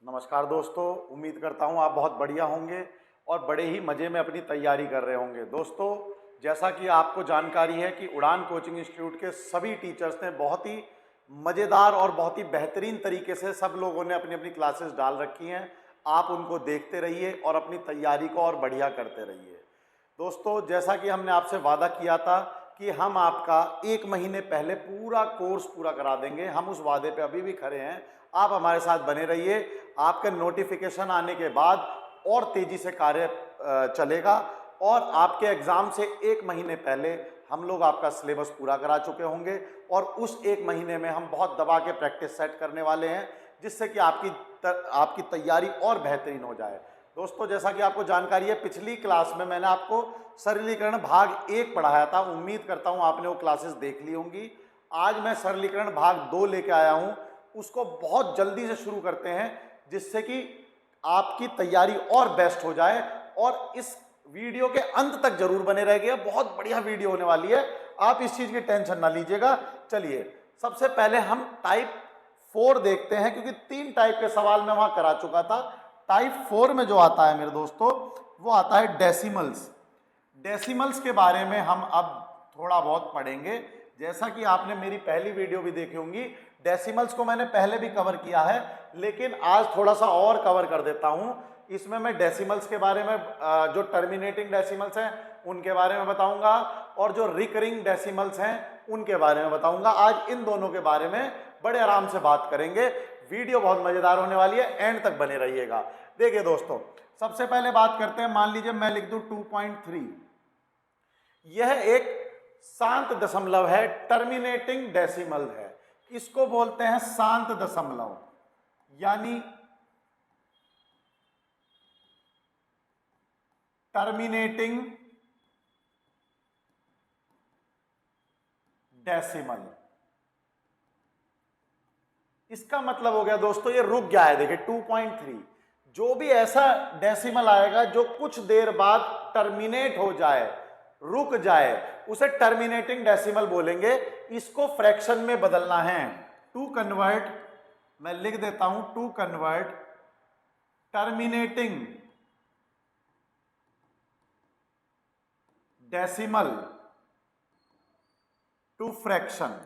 नमस्कार दोस्तों, उम्मीद करता हूँ आप बहुत बढ़िया होंगे और बड़े ही मज़े में अपनी तैयारी कर रहे होंगे। दोस्तों, जैसा कि आपको जानकारी है कि उड़ान कोचिंग इंस्टीट्यूट के सभी टीचर्स ने बहुत ही मज़ेदार और बहुत ही बेहतरीन तरीके से सब लोगों ने अपनी अपनी क्लासेस डाल रखी हैं। आप उनको देखते रहिए और अपनी तैयारी को और बढ़िया करते रहिए। दोस्तों, जैसा कि हमने आपसे वादा किया था कि हम आपका 1 महीने पहले पूरा कोर्स पूरा करा देंगे, हम उस वादे पे अभी भी खड़े हैं। आप हमारे साथ बने रहिए। आपके नोटिफिकेशन आने के बाद और तेज़ी से कार्य चलेगा और आपके एग्ज़ाम से 1 महीने पहले हम लोग आपका सिलेबस पूरा करा चुके होंगे और उस 1 महीने में हम बहुत दबा के प्रैक्टिस सेट करने वाले हैं, जिससे कि आपकी तैयारी और बेहतरीन हो जाए। दोस्तों, जैसा कि आपको जानकारी है, पिछली क्लास में मैंने आपको सरलीकरण भाग 1 पढ़ाया था। उम्मीद करता हूं आपने वो क्लासेस देख ली होंगी। आज मैं सरलीकरण भाग 2 लेके आया हूं। उसको बहुत जल्दी से शुरू करते हैं, जिससे कि आपकी तैयारी और बेस्ट हो जाए। और इस वीडियो के अंत तक जरूर बने रहिएगा, बहुत बढ़िया वीडियो होने वाली है। आप इस चीज की टेंशन ना लीजिएगा। चलिए, सबसे पहले हम टाइप 4 देखते हैं, क्योंकि 3 टाइप के सवाल मैं वहां करा चुका था। टाइप 4 में जो आता है मेरे दोस्तों, वो आता है डेसिमल्स। डेसिमल्स के बारे में हम अब थोड़ा बहुत पढ़ेंगे। जैसा कि आपने मेरी पहली वीडियो भी देखी होंगी, डेसिमल्स को मैंने पहले भी कवर किया है, लेकिन आज थोड़ा सा और कवर कर देता हूं। इसमें मैं डेसिमल्स के बारे में, जो टर्मिनेटिंग डेसिमल्स हैं उनके बारे में बताऊंगा, और जो रिकरिंग डेसिमल्स हैं उनके बारे में बताऊंगा। आज इन दोनों के बारे में बड़े आराम से बात करेंगे। वीडियो बहुत मजेदार होने वाली है, एंड तक बने रहिएगा। देखिए दोस्तों, सबसे पहले बात करते हैं। मान लीजिए मैं लिख दूं 2.3। यह एक शांत दशमलव है, टर्मिनेटिंग डेसिमल है। इसको बोलते हैं शांत दशमलव, यानी टर्मिनेटिंग डेसिमल। इसका मतलब हो गया दोस्तों, ये रुक गया है। देखिए 2.3, जो भी ऐसा डेसिमल आएगा जो कुछ देर बाद टर्मिनेट हो जाए, रुक जाए, उसे टर्मिनेटिंग डेसिमल बोलेंगे। इसको फ्रैक्शन में बदलना है। टू कन्वर्ट, मैं लिख देता हूं, to convert terminating decimal to fraction.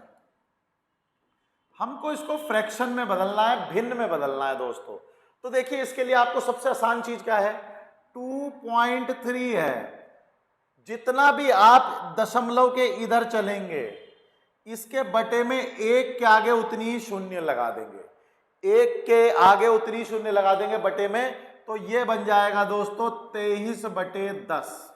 हमको इसको फ्रैक्शन में बदलना है, भिन्न में बदलना है दोस्तों। तो देखिए, इसके लिए आपको सबसे आसान चीज क्या है, 2.3 है। जितना भी आप दशमलव के इधर चलेंगे, इसके बटे में 1 के आगे उतनी ही शून्य लगा देंगे। 1 के आगे उतनी शून्य लगा देंगे बटे में, तो ये बन जाएगा दोस्तों 23/10।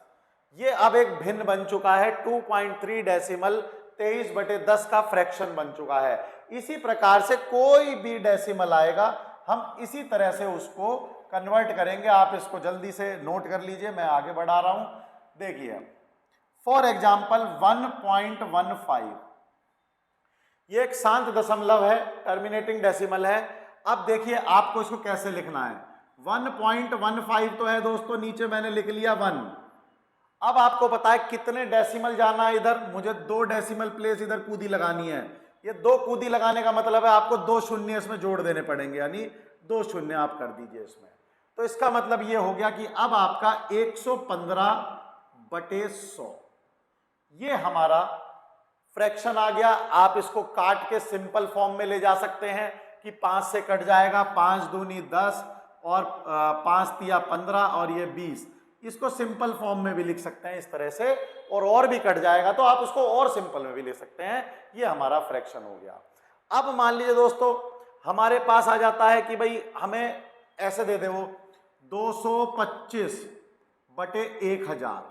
ये अब एक भिन्न बन चुका है। 2.3 डेसिमल 23/10 का फ्रैक्शन बन चुका है। इसी प्रकार से कोई भी डेसिमल आएगा, हम इसी तरह से उसको कन्वर्ट करेंगे। आप इसको जल्दी से नोट कर लीजिए, मैं आगे बढ़ा रहा हूं। देखिए, फॉर एग्जाम्पल 1.15, ये एक शांत दशमलव है, टर्मिनेटिंग डेसिमल है। अब देखिए आपको इसको कैसे लिखना है। 1.15 तो है दोस्तों, नीचे मैंने लिख लिया 1। अब आपको पता है कितने डेसिमल जाना है इधर, मुझे 2 डेसिमल प्लेस इधर कूदी लगानी है। ये 2 कूदी लगाने का मतलब है आपको 2 शून्य इसमें जोड़ देने पड़ेंगे, यानी 2 शून्य आप कर दीजिए इसमें। तो इसका मतलब ये हो गया कि अब आपका 115/100 ये हमारा फ्रैक्शन आ गया। आप इसको काट के सिंपल फॉर्म में ले जा सकते हैं कि 5 से कट जाएगा, 5 दूनी 10 और 5 तिया 15 और ये 20। इसको सिंपल फॉर्म में भी लिख सकते हैं इस तरह से, और भी कट जाएगा तो आप उसको और सिंपल में भी ले सकते हैं। ये हमारा फ्रैक्शन हो गया। अब मान लीजिए दोस्तों, हमारे पास आ जाता है कि भाई हमें ऐसे दे दे वो 225/1000।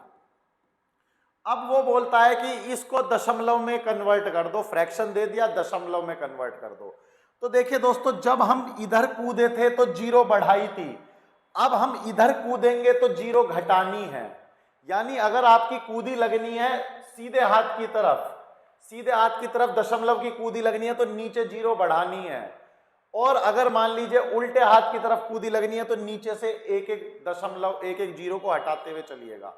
अब वो बोलता है कि इसको दशमलव में कन्वर्ट कर दो। फ्रैक्शन दे दिया, दशमलव में कन्वर्ट कर दो। तो देखिए दोस्तों, जब हम इधर कूदे थे तो 0 बढ़ाई थी, अब हम इधर कूदेंगे तो 0 घटानी है। यानी अगर आपकी कूदी लगनी है सीधे हाथ की तरफ, सीधे हाथ की तरफ दशमलव की कूदी लगनी है तो नीचे 0 बढ़ानी है। और अगर मान लीजिए उल्टे हाथ की तरफ कूदी लगनी है तो नीचे से एक एक 0 को हटाते हुए चलिएगा।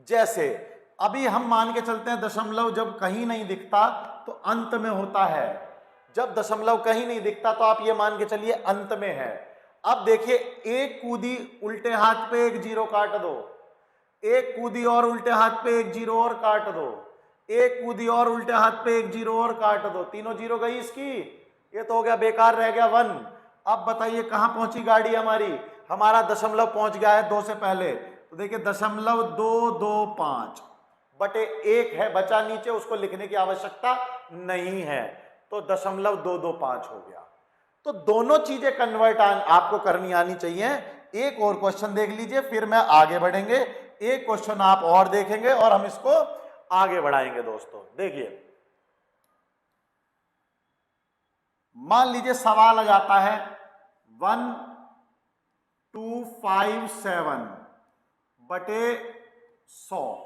जैसे अभी हम मान के चलते हैं, दशमलव जब कहीं नहीं दिखता तो अंत में होता है। जब दशमलव कहीं नहीं दिखता तो आप ये मान के चलिए अंत में है। अब देखिए, एक कूदी उल्टे हाथ पे एक जीरो काट दो, एक कूदी और उल्टे हाथ पे एक जीरो और काट दो, एक कूदी और उल्टे हाथ पे एक जीरो और काट दो, तीनों जीरो गई इसकी, ये तो हो गया बेकार, रह गया 1। अब बताइए कहां पहुंची गाड़ी हमारी, हमारा दशमलव पहुंच गया है 2 से पहले, तो देखिए 0.225 बटे 1 है बचा नीचे, उसको लिखने की आवश्यकता नहीं है, तो 0.225 हो गया। तो दोनों चीजें कन्वर्ट आपको करनी आनी चाहिए। एक और क्वेश्चन देख लीजिए, फिर मैं आगे बढ़ेंगे, एक क्वेश्चन आप और देखेंगे और हम इसको आगे बढ़ाएंगे। दोस्तों देखिए, मान लीजिए सवाल आ जाता है 1257 बटे 100,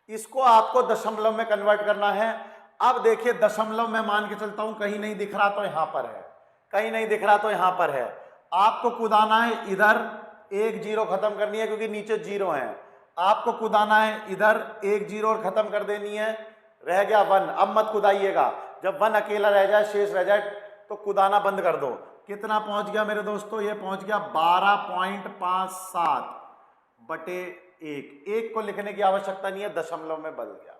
इसको आपको दशमलव में कन्वर्ट करना है। अब देखिए दशमलव में मान के चलता हूं, कहीं नहीं दिख रहा तो यहां पर है, कहीं नहीं दिख रहा तो यहां पर है, आपको कुदाना है इधर, एक जीरो खत्म करनी है क्योंकि नीचे जीरो है, आपको कुदाना है इधर, एक जीरो और खत्म कर देनी है, रह गया 1। अब मत कुदाइएगा, जब 1 अकेला रह जाए, शेष रह जाए, तो कुदाना बंद कर दो। कितना पहुंच गया मेरे दोस्तों, ये पहुंच गया 12.57 बटे 1। एक को लिखने की आवश्यकता नहीं है, दशमलव में बदल गया।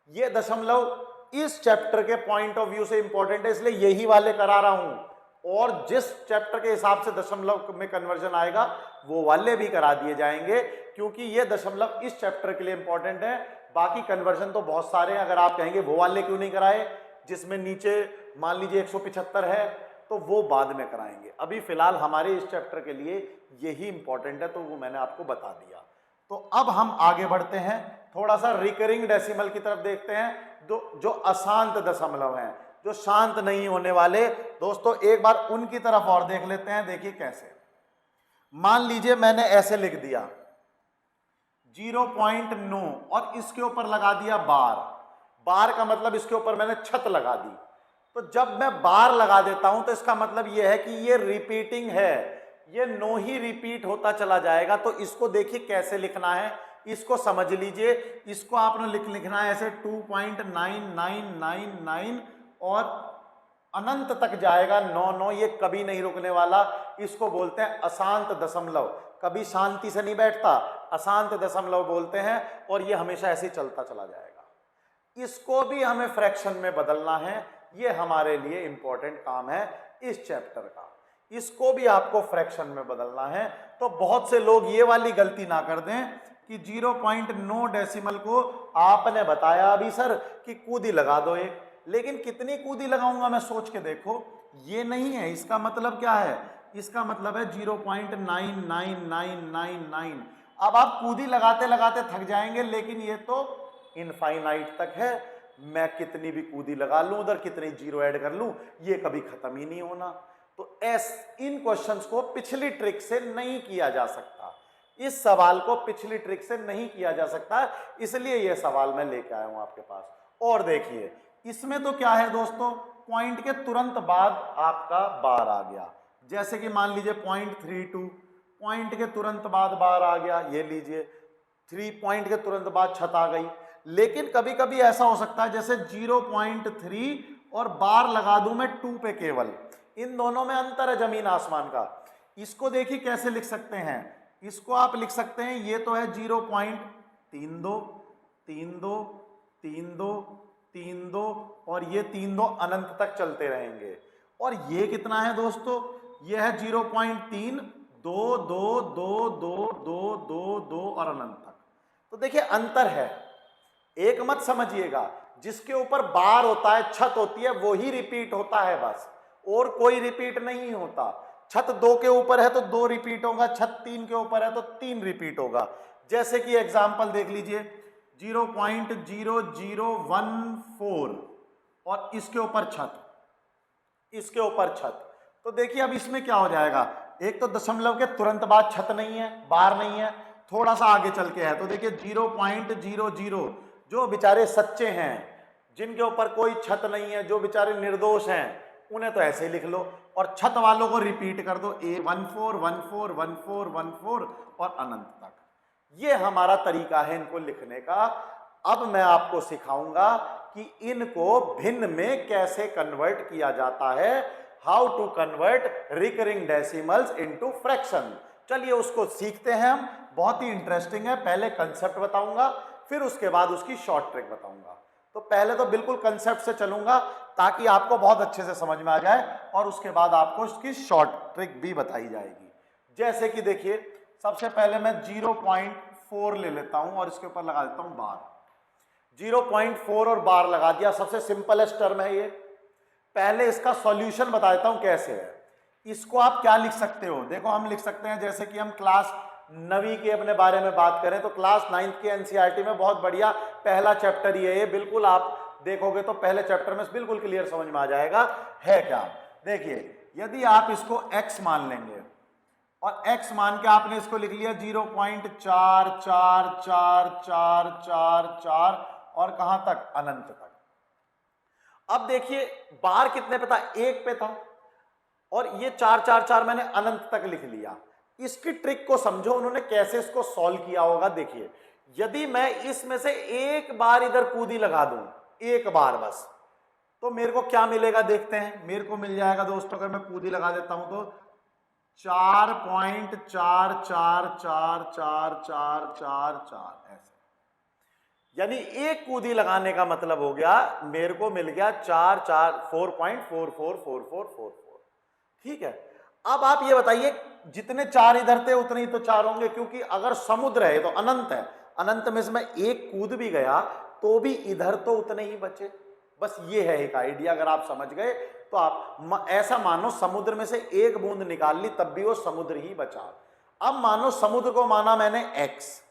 ये दशमलव इस चैप्टर के पॉइंट ऑफ व्यू से इंपॉर्टेंट है, इसलिए यही वाले करा रहा हूं, और जिस चैप्टर के हिसाब से दशमलव में कन्वर्जन आएगा वो वाले भी करा दिए जाएंगे, क्योंकि ये दशमलव इस चैप्टर के लिए इंपॉर्टेंट है। बाकी कन्वर्जन तो बहुत सारे हैं, अगर आप कहेंगे वो वाले क्यों नहीं कराए जिसमें नीचे मान लीजिए 175 है, तो वो बाद में कराएंगे। अभी फिलहाल हमारे इस चैप्टर के लिए यही इंपॉर्टेंट है, तो वो मैंने आपको बता दिया। तो अब हम आगे बढ़ते हैं, थोड़ा सा रिकरिंग डेसिमल की तरफ देखते हैं, जो अशांत दशमलव हैं, जो शांत नहीं होने वाले। दोस्तों एक बार उनकी तरफ और देख लेते हैं, देखिए कैसे। मान लीजिए मैंने ऐसे लिख दिया 0.9 और इसके ऊपर लगा दिया बार, बार का मतलब इसके ऊपर मैंने छत लगा दी। तो जब मैं बार लगा देता हूं तो इसका मतलब यह है कि ये रिपीटिंग है, ये नो ही रिपीट होता चला जाएगा। तो इसको देखिए कैसे लिखना है, इसको समझ लीजिए। इसको आपने लिखना है ऐसे 2.9999 और अनंत तक जाएगा 99, ये कभी नहीं रुकने वाला। इसको बोलते हैं अशांत दशमलव, कभी शांति से नहीं बैठता, अशांत दशमलव बोलते हैं, और ये हमेशा ऐसे ही चलता चला जाएगा। इसको भी हमें फ्रैक्शन में बदलना है, ये हमारे लिए इंपॉर्टेंट काम है इस चैप्टर का। इसको भी आपको फ्रैक्शन में बदलना है। तो बहुत से लोग ये वाली गलती ना कर दें कि 0.9 डेसिमल को आपने बताया अभी सर कि कूदी लगा दो एक, लेकिन कितनी कूदी लगाऊंगा मैं, सोच के देखो, ये नहीं है। इसका मतलब क्या है, इसका मतलब है 0.99999। अब आप कूदी लगाते लगाते थक जाएंगे, लेकिन ये तो इनफाइनाइट तक है, मैं कितनी भी कूदी लगा लूं, उधर कितनी जीरो ऐड कर लूं, ये कभी खत्म ही नहीं होना। तो इन क्वेश्चंस को पिछली ट्रिक से नहीं किया जा सकता, इस सवाल को पिछली ट्रिक से नहीं किया जा सकता, इसलिए यह सवाल मैं लेके आया हूं आपके पास। और देखिए इसमें तो क्या है दोस्तों, पॉइंट के तुरंत बाद आपका बार आ गया, जैसे कि मान लीजिए 0.32, पॉइंट के तुरंत बाद बार आ गया, ये लीजिए 3 पॉइंट के तुरंत बाद छत आ गई। लेकिन कभी कभी ऐसा हो सकता है जैसे 0.3 और बार लगा दूं मैं 2 पे केवल, इन दोनों में अंतर है जमीन आसमान का। इसको देखिए कैसे लिख सकते हैं, इसको आप लिख सकते हैं, ये तो है 0.32 32 32 32 और ये 32 अनंत तक चलते रहेंगे। और ये कितना है दोस्तों, ये है 0.3 2 2 2 2 2 2 2 और अनंत तक। तो देखिए अंतर है, एक मत समझिएगा, जिसके ऊपर बार होता है, छत होती है, वो ही रिपीट होता है बस, और कोई रिपीट नहीं होता। छत 2 के ऊपर है तो 2 रिपीट होगा, छत 3 के ऊपर है तो 3 रिपीट होगा। जैसे कि एग्जांपल देख लीजिए 0.0014 और इसके ऊपर छत, इसके ऊपर छत। तो देखिए अब इसमें क्या हो जाएगा, एक तो दशमलव के तुरंत बाद छत नहीं है, बार नहीं है, थोड़ा सा आगे चल के है, तो देखिए 0.00, जो बेचारे सच्चे हैं, जिनके ऊपर कोई छत नहीं है, जो बेचारे निर्दोष हैं, उन्हें तो ऐसे ही लिख लो, और छत वालों को रिपीट कर दो, 14 14 14 14 और अनंत तक। ये हमारा तरीका है इनको लिखने का। अब मैं आपको सिखाऊंगा कि इनको भिन्न में कैसे कन्वर्ट किया जाता है। How to convert recurring decimals into fraction. चलिए उसको सीखते हैं हम, बहुत ही इंटरेस्टिंग है। पहले कंसेप्ट बताऊंगा, फिर उसके बाद उसकी शॉर्ट ट्रिक बताऊंगा। तो पहले तो बिल्कुल कंसेप्ट से चलूंगा ताकि आपको बहुत अच्छे से समझ में आ जाए, और उसके बाद आपको उसकी शॉर्ट ट्रिक भी बताई जाएगी। जैसे कि देखिए, सबसे पहले मैं 0.4 ले लेता हूं और इसके ऊपर लगा देता हूं बार। 0.4 और बार लगा दिया, सबसे सिंपलेस्ट टर्म है ये। पहले इसका सॉल्यूशन बता देता हूं कैसे है। इसको आप क्या लिख सकते हो, देखो हम लिख सकते हैं, जैसे कि हम क्लास 9वीं के अपने बारे में बात करें तो क्लास 9th के एनसीईआरटी में बहुत बढ़िया पहला चैप्टर ये है। बिल्कुल आप देखोगे तो पहले चैप्टर में बिल्कुल क्लियर समझ में आ जाएगा है क्या। देखिए, यदि आप इसको x मान लेंगे और x मान के आपने इसको लिख लिया 0.444444 और कहां तक, अनंत तक। अब देखिए बार कितने पे था, 1 पे था, और ये 444 मैंने अनंत तक लिख लिया। इसकी ट्रिक को समझो उन्होंने कैसे इसको सॉल्व किया होगा। देखिए, यदि मैं इसमें से एक बार इधर कूदी लगा दूं, एक बार बस, तो मेरे को क्या मिलेगा देखते हैं। मेरे को मिल जाएगा दोस्तों, अगर मैं कूदी लगा देता हूं तो 4.444444 ऐसे, यानी एक कूदी लगाने का मतलब हो गया मेरे को मिल गया 4.444444। ठीक है, अब आप ये बताइए जितने 4 इधर थे उतने ही तो 4 होंगे, क्योंकि अगर समुद्र है तो अनंत है, अनंत में से मैं एक कूद भी गया तो भी इधर तो उतने ही बचे। बस ये है एक आइडिया, अगर आप समझ गए तो आप ऐसा मानो समुद्र में से एक बूंद निकाल ली तब भी वो समुद्र ही बचा। अब मानो समुद्र को माना मैंने x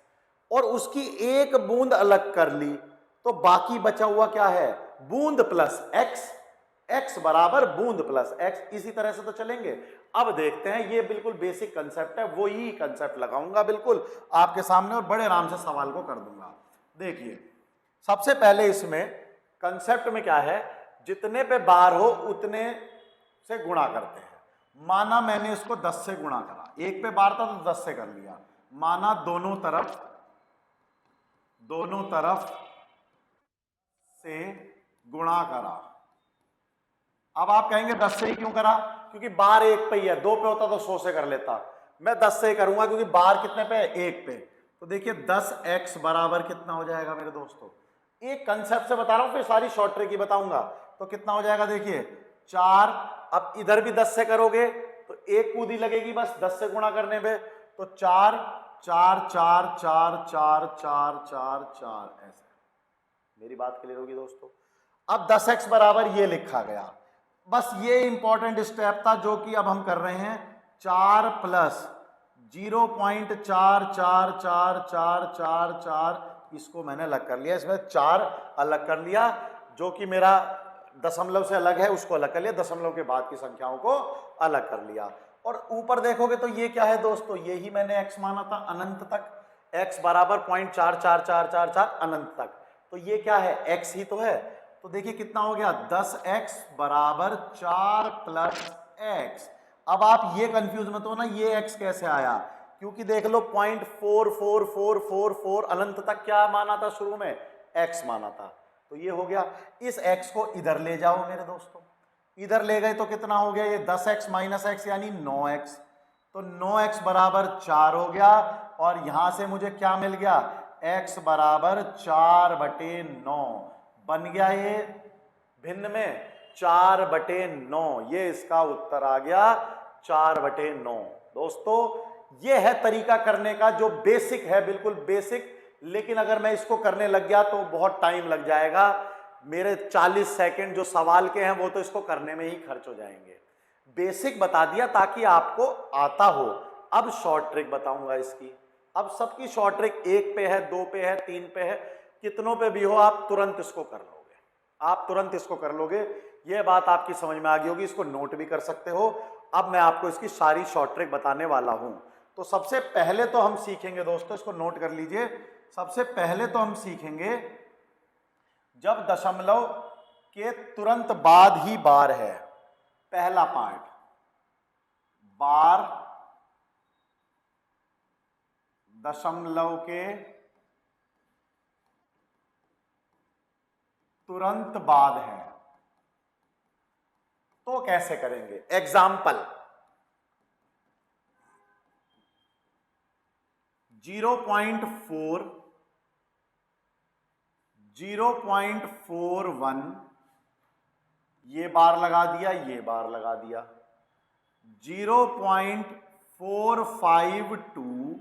और उसकी एक बूंद अलग कर ली, तो बाकी बचा हुआ क्या है, बूंद प्लस x, x बराबर बूंद प्लस x। इसी तरह से तो चलेंगे। अब देखते हैं, ये बिल्कुल बेसिक कंसेप्ट है, वो ही कंसेप्ट लगाऊंगा बिल्कुल आपके सामने और बड़े आराम से सवाल को कर दूंगा। देखिए, सबसे पहले इसमें कंसेप्ट में क्या है, जितने पे बार हो उतने से गुणा करते हैं। माना मैंने इसको 10 से गुणा करा, एक पे बार था तो 10 से कर लिया। माना दोनों तरफ से गुणा करा। अब आप कहेंगे 10 से ही क्यों करा, क्योंकि बार एक पे ही है, 2 पे होता तो 100 से कर लेता। मैं 10 से ही करूंगा क्योंकि बार कितने पे है, एक पे। तो देखिए 10x बराबर कितना हो जाएगा मेरे दोस्तों, एक कंसेप्ट से बता रहा हूं, फिर सारी शॉर्ट ट्रिक ही बताऊंगा। तो कितना हो जाएगा, देखिए 4। अब इधर भी 10 से करोगे तो एक कूदी लगेगी बस 10 से गुणा करने पे, तो 4 4 4 4 4 4 4 4 ऐसे। मेरी बात क्लियर होगी दोस्तों। अब 10x बराबर ये लिखा गया, बस ये इंपॉर्टेंट स्टेप था जो कि अब हम कर रहे हैं। 4 प्लस 0.444444, इसको मैंने अलग कर लिया, इसमें 4 अलग कर लिया, जो कि मेरा दशमलव से अलग है उसको अलग कर लिया, दशमलव के बाद की संख्याओं को अलग कर लिया। और ऊपर देखोगे तो ये क्या है दोस्तों, ये ही मैंने x माना था अनंत तक, x बराबर 0.44444 अनंत तक। तो ये क्या है, x ही तो है। तो देखिए कितना हो गया, 10x बराबर 4 प्लस x। अब आप ये कंफ्यूज मत हो ना, ये x कैसे आया, क्योंकि देख लो 0.44444 अनंत तक क्या माना था शुरू में, x माना था। तो ये हो गया, इस x को इधर ले जाओ मेरे दोस्तों, इधर ले गए तो कितना हो गया, ये 10x माइनस x यानी 9x। तो 9x बराबर 4 हो गया, और यहां से मुझे क्या मिल गया, x बराबर 4/9 बन गया। ये भिन्न में 4/9, ये इसका उत्तर आ गया 4/9। दोस्तों ये है तरीका करने का जो बेसिक है, बिल्कुल बेसिक, लेकिन अगर मैं इसको करने लग गया तो बहुत टाइम लग जाएगा। मेरे 40 सेकंड जो सवाल के हैं वो तो इसको करने में ही खर्च हो जाएंगे। बेसिक बता दिया ताकि आपको आता हो। अब शॉर्ट ट्रिक बताऊंगा इसकी। अब सबकी शॉर्ट ट्रिक 1 पे है, 2 पे है, 3 पे है, कितनों पे भी हो आप तुरंत इसको कर लोगे, आप तुरंत इसको कर लोगे। यह बात आपकी समझ में आ गई होगी, इसको नोट भी कर सकते हो। अब मैं आपको इसकी सारी शॉर्ट ट्रिक बताने वाला हूं। तो सबसे पहले तो हम सीखेंगे दोस्तों, इसको नोट कर लीजिए, सबसे पहले तो हम सीखेंगे जब दशमलव के तुरंत बाद ही बार है, पहला पार्ट, बार दशमलव के तुरंत बाद है, तो कैसे करेंगे? एग्जाम्पल 0.4, 0.41 ये बार लगा दिया, ये बार लगा दिया, 0.452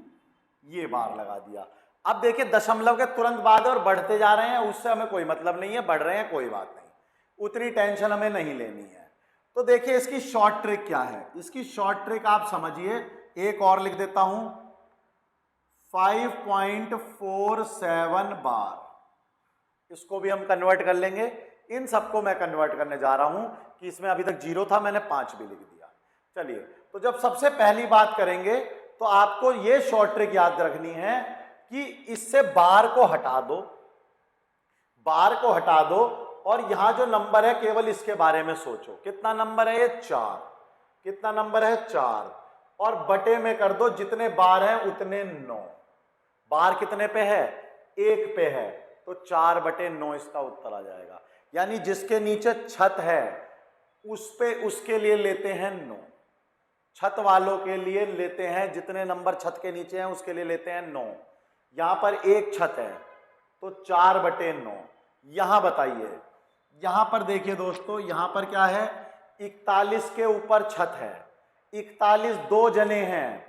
ये बार लगा दिया। अब देखिए दशमलव के तुरंत बाद और बढ़ते जा रहे हैं, उससे हमें कोई मतलब नहीं है, बढ़ रहे हैं कोई बात नहीं, उतनी टेंशन हमें नहीं लेनी है। तो देखिए इसकी शॉर्ट ट्रिक क्या है, इसकी शॉर्ट ट्रिक आप समझिए, एक और लिख देता हूं, 5.47 बार, इसको भी हम कन्वर्ट कर लेंगे। इन सबको मैं कन्वर्ट करने जा रहा हूं कि इसमें अभी तक 0 था, मैंने 5 भी लिख दिया। चलिए, तो जब सबसे पहली बात करेंगे तो आपको ये शॉर्ट ट्रिक याद रखनी है कि इससे बार को हटा दो, बार को हटा दो, और यहां जो नंबर है केवल इसके बारे में सोचो। कितना नंबर है ये? 4। कितना नंबर है? 4। और बटे में कर दो, जितने बार हैं उतने 9। बार कितने पे है? 1 पे है, तो 4/9 इसका उत्तर आ जाएगा। यानी जिसके नीचे छत है उस पे, उसके लिए लेते हैं 9। छत वालों के लिए लेते हैं, जितने नंबर छत के नीचे हैं उसके लिए लेते हैं 9। यहां पर एक छत है तो 4/9। यहां बताइए, यहां पर देखिए दोस्तों, यहां पर क्या है? 41 के ऊपर छत है, 41 2 जने हैं,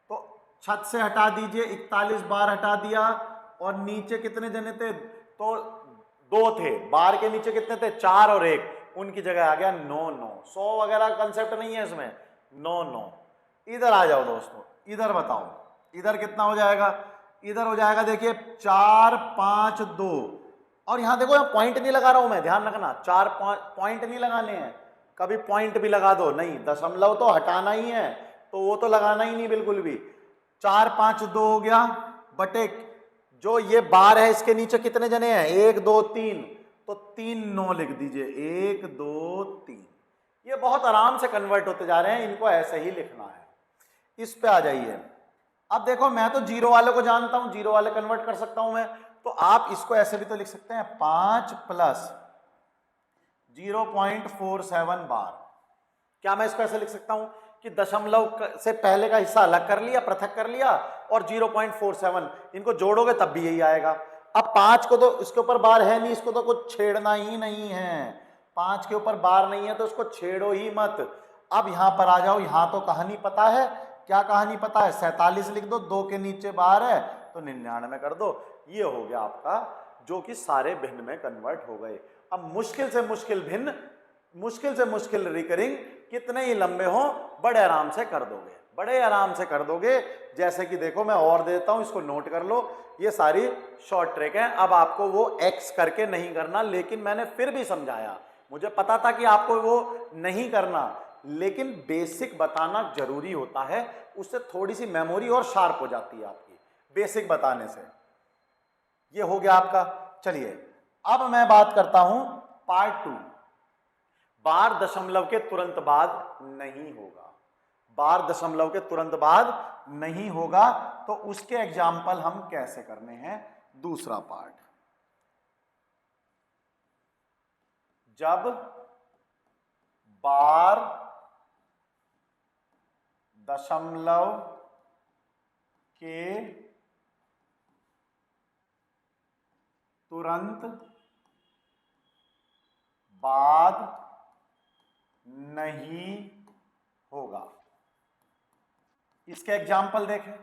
तो छत से हटा दीजिए, 41 बार हटा दिया, और नीचे कितने जने थे? तो 2 थे। बार के नीचे कितने थे? 4 और 1, उनकी जगह आ गया 9 9। 100 वगैरह कंसेप्ट नहीं है इसमें, 9 9। इधर आ जाओ दोस्तों, इधर बताओ, इधर कितना हो जाएगा? इधर हो जाएगा देखिए 4 5 2, और यहां देखो, यहां पॉइंट नहीं लगा रहा हूं मैं, ध्यान रखना, 4 पॉइंट नहीं लगाने हैं। कभी पॉइंट भी लगा दो, नहीं, दशमलव तो हटाना ही है, तो वो तो लगाना ही नहीं बिल्कुल भी। 4 5 2 हो गया, बटे जो ये बार है इसके नीचे कितने जने हैं? 1 2 3, तो 3 9 लिख दीजिए, 1 2 3। ये बहुत आराम से कन्वर्ट होते जा रहे हैं, इनको ऐसे ही लिखना है। इस पे आ जाइए। अब देखो, मैं तो 0 वाले को जानता हूं, 0 वाले कन्वर्ट कर सकता हूं मैं, तो आप इसको ऐसे भी तो लिख सकते हैं, 5 प्लस 0.47 बार। क्या मैं इसको ऐसे लिख सकता हूं कि दशमलव से पहले का हिस्सा अलग कर लिया, पृथक कर लिया, और 0.47, इनको जोड़ोगे तब भी यही आएगा। अब 5 को तो इसके ऊपर बार है नहीं, इसको तो कुछ छेड़ना ही नहीं है, 5 के ऊपर बार नहीं है तो उसको छेड़ो ही मत। अब यहां पर आ जाओ, यहां तो कहानी पता है, क्या कहानी पता है? 47 लिख दो, 2 के नीचे बार है तो 99 कर दो। ये हो गया आपका, जो कि सारे भिन्न में कन्वर्ट हो गए। अब मुश्किल से मुश्किल भिन्न, मुश्किल से मुश्किल रिकरिंग कितने ही लंबे हो, बड़े आराम से कर दोगे, बड़े आराम से कर दोगे। जैसे कि देखो, मैं और देता हूं, इसको नोट कर लो, ये सारी शॉर्ट ट्रिक है। अब आपको वो एक्स करके नहीं करना, लेकिन मैंने फिर भी समझाया, मुझे पता था कि आपको वो नहीं करना, लेकिन बेसिक बताना जरूरी होता है, उससे थोड़ी सी मेमोरी और शार्प हो जाती है आपकी बेसिक बताने से। ये हो गया आपका। चलिए, अब मैं बात करता हूं पार्ट 2। बार दशमलव के तुरंत बाद नहीं होगा, बार दशमलव के तुरंत बाद नहीं होगा, तो उसके एग्जाम्पल हम कैसे करने हैं? दूसरा पार्ट, जब बार दशमलव के तुरंत बाद नहीं होगा। इसके एग्जाम्पल देखें,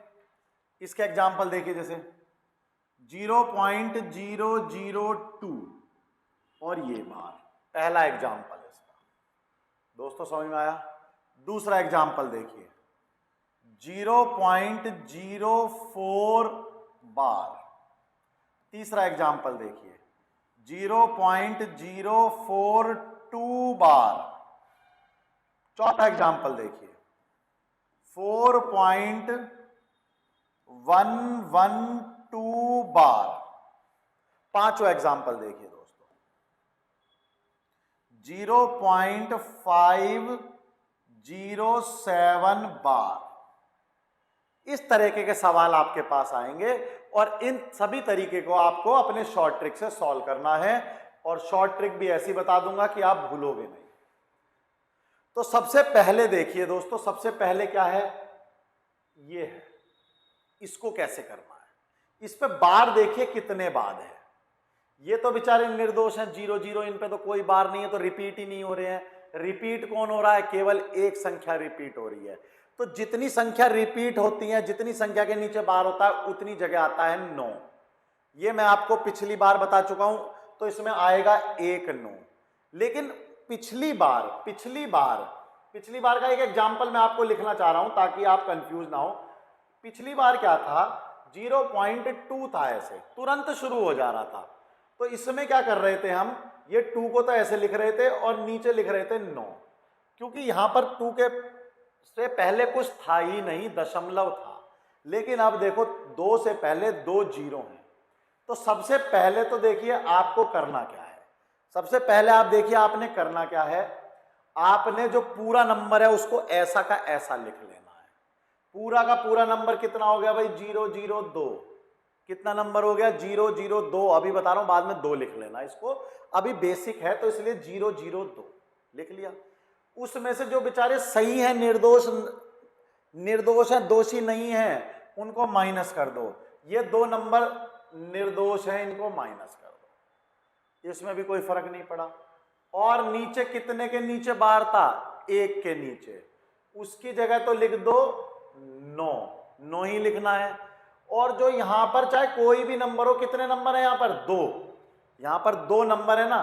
इसके एग्जाम्पल देखिए, जैसे 0.002 और ये बार, पहला एग्जाम्पल है इसका। दोस्तों समझ में आया? दूसरा एग्जाम्पल देखिए, 0.04 बार। तीसरा एग्जाम्पल देखिए, 0.042 बार। चौथा एग्जाम्पल देखिए, 4.112 बार। पांचवा एग्जाम्पल देखिए दोस्तों, 0.507 बार। इस तरीके के सवाल आपके पास आएंगे, और इन सभी तरीके को आपको अपने शॉर्ट ट्रिक से सॉल्व करना है, और शॉर्ट ट्रिक भी ऐसी बता दूंगा कि आप भूलोगे नहीं। तो सबसे पहले देखिए दोस्तों, सबसे पहले क्या है, ये है, इसको कैसे करना है। इस पे बार देखिए कितने बाद है, ये तो बेचारे निर्दोष हैं, 0 0, इन पे तो कोई बार नहीं है, तो रिपीट ही नहीं हो रहे हैं। रिपीट कौन हो रहा है, केवल एक संख्या रिपीट हो रही है। तो जितनी संख्या रिपीट होती है, जितनी संख्या के नीचे बार होता है, उतनी जगह आता है 9। ये मैं आपको पिछली बार बता चुका हूं, तो इसमें आएगा 1 9। लेकिन पिछली बार का एक एग्जाम्पल मैं आपको लिखना चाह रहा हूं ताकि आप कंफ्यूज ना हो। पिछली बार क्या था, 0.2 था, ऐसे तुरंत शुरू हो जा रहा था। तो इसमें क्या कर रहे थे हम, ये 2 को तो ऐसे लिख रहे थे और नीचे लिख रहे थे 9, क्योंकि यहां पर 2 के से पहले कुछ था ही नहीं, दशमलव था। लेकिन अब देखो 2 से पहले 2 0 हैं। तो सबसे पहले तो देखिए आपको करना क्या है, सबसे पहले आप देखिए आपने करना क्या है, आपने जो पूरा नंबर है उसको ऐसा का ऐसा लिख लेना है। पूरा का पूरा नंबर कितना हो गया भाई, 0 0 2। कितना नंबर हो गया, 0 0 2। अभी बता रहा हूं, बाद में 2 लिख लेना इसको, अभी बेसिक है तो इसलिए 0 0 2 लिख लिया। उसमें से जो बेचारे सही है, निर्दोष है, दोषी नहीं है, उनको माइनस कर दो। ये 2 नंबर निर्दोष है, इनको माइनस कर दो, इसमें भी कोई फर्क नहीं पड़ा। और नीचे कितने के नीचे बार था, 1 के नीचे, उसकी जगह तो लिख दो 9 ही लिखना है। और जो यहां पर चाहे कोई भी नंबर हो, कितने नंबर है यहां पर, 2, यहां पर 2 नंबर है ना,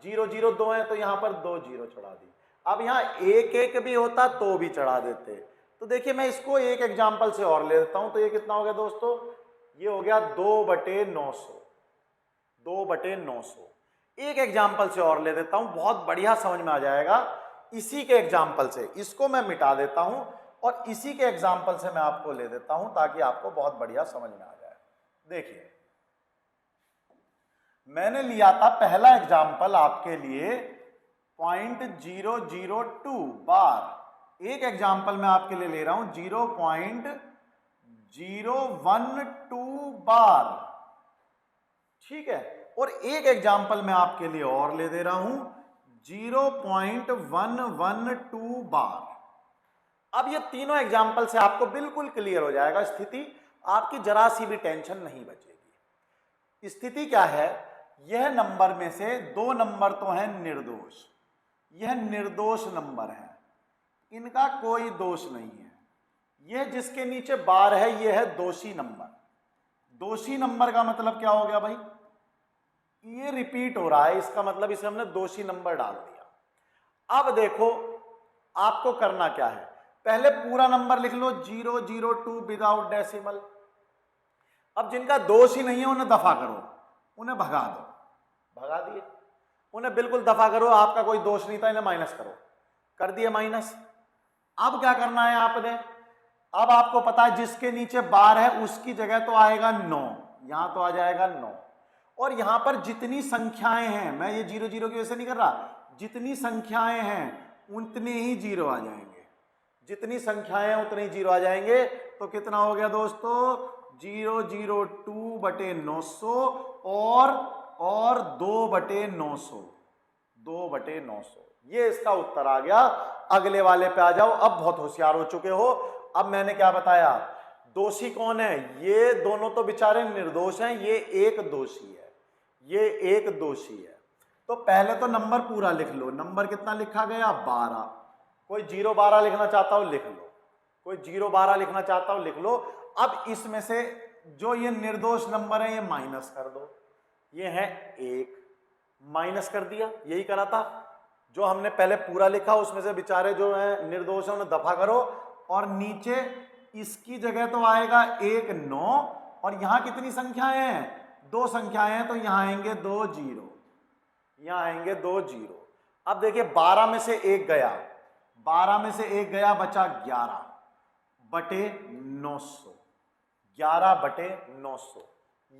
0 0 2 है, तो यहां पर 2 0 चढ़ा दी। अब यहां 1 1 भी होता तो भी चढ़ा देते। तो देखिए मैं इसको एक एग्जाम्पल से और ले लेता हूं। तो ये कितना हो गया दोस्तों, ये हो गया 2/900, 2/900। एक एग्जाम्पल से और ले देता हूं, बहुत बढ़िया समझ में आ जाएगा। इसी के एग्जाम्पल से इसको मैं मिटा देता हूं और इसी के एग्जाम्पल से मैं आपको ले देता हूं ताकि आपको बहुत बढ़िया समझ में आ जाए। देखिए मैंने लिया था पहला एग्जाम्पल आपके लिए 0.002 बार। एक एग्जाम्पल मैं आपके लिए ले रहा हूं 0.012 बार, ठीक है। और एक एग्जाम्पल मैं आपके लिए और ले दे रहा हूं 0.112 बार। अब ये तीनों एग्जाम्पल से आपको बिल्कुल क्लियर हो जाएगा स्थिति, आपकी जरा सी भी टेंशन नहीं बचेगी। स्थिति क्या है, यह नंबर में से 2 नंबर तो हैं निर्दोष, यह निर्दोष नंबर है, इनका कोई दोष नहीं है। यह जिसके नीचे बार है यह है दोषी नंबर। दोषी नंबर का मतलब क्या हो गया भाई, ये रिपीट हो रहा है, इसका मतलब इसे हमने दोषी नंबर डाल दिया। अब देखो आपको करना क्या है, पहले पूरा नंबर लिख लो 0 0 2 विदाउट डेसिमल। अब जिनका दोष ही नहीं है उन्हें दफा करो, उन्हें भगा दो, भगा दिए, उन्हें बिल्कुल दफा करो, आपका कोई दोष नहीं था, इन्हें माइनस करो, कर दिए माइनस। अब क्या करना है आपने, अब आपको पता है जिसके नीचे बार है उसकी जगह तो आएगा 9, यहां तो आ जाएगा 9। और यहां पर जितनी संख्याएं हैं, मैं ये 0 0 की वजह से नहीं कर रहा, जितनी संख्याएं हैं उतने ही 0 आ जाएंगे, जितनी संख्याएं हैं उतने ही 0 आ जाएंगे। तो कितना हो गया दोस्तों, 002/900 और 2/900, 2/900, ये इसका उत्तर आ गया। अगले वाले पे आ जाओ, अब बहुत होशियार हो चुके हो। अब मैंने क्या बताया, दोषी कौन है, ये दोनों तो बेचारे निर्दोष हैं, ये एक दोषी है, ये एक दोषी है। तो पहले तो नंबर पूरा लिख लो, नंबर कितना लिखा गया 12। कोई 0 12 लिखना चाहता हो लिख लो, कोई 0 12 लिखना चाहता हो लिख लो। अब इसमें से जो ये निर्दोष नंबर है ये माइनस कर दो, ये है 1, माइनस कर दिया, यही करा था। जो हमने पहले पूरा लिखा उसमें से बेचारे जो है निर्दोष है उन्हें दफा करो, और नीचे इसकी जगह तो आएगा 1 9, और यहां कितनी संख्याएं हैं, 2 संख्याएं हैं, तो यहां आएंगे 2 0, यहां आएंगे 2 0। अब देखिए 12 में से 1 गया, 12 में से 1 गया, बचा 11/900, 11/900,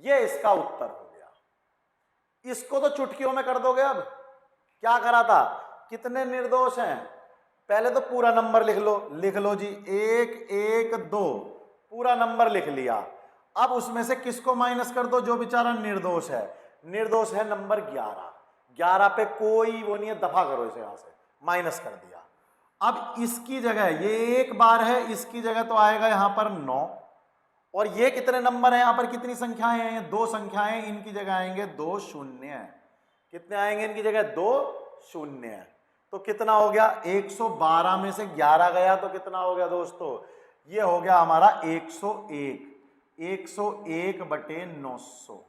ये इसका उत्तर हो गया। इसको तो चुटकियों में कर दोगे। अब क्या करा था, कितने निर्दोष हैं, पहले तो पूरा नंबर लिख लो जी 1 1 2, पूरा नंबर लिख लिया। अब उसमें से किसको माइनस कर दो, जो बेचारा निर्दोष है, निर्दोष है नंबर 11, 11 पे कोई वो नहीं है, दफा करो इसे, यहां से माइनस कर दिया। अब इसकी जगह ये एक बार है, इसकी जगह तो आएगा यहां पर 9, और ये कितने नंबर है, यहां पर कितनी संख्याएं हैं, 2 संख्याएं, इनकी जगह आएंगे 2 शून्य। कितने आएंगे इनकी जगह, 2 शून्य। तो कितना हो गया, 112 में से 11 गया तो कितना हो गया दोस्तों, ये हो गया हमारा 101। 101 बटे 900,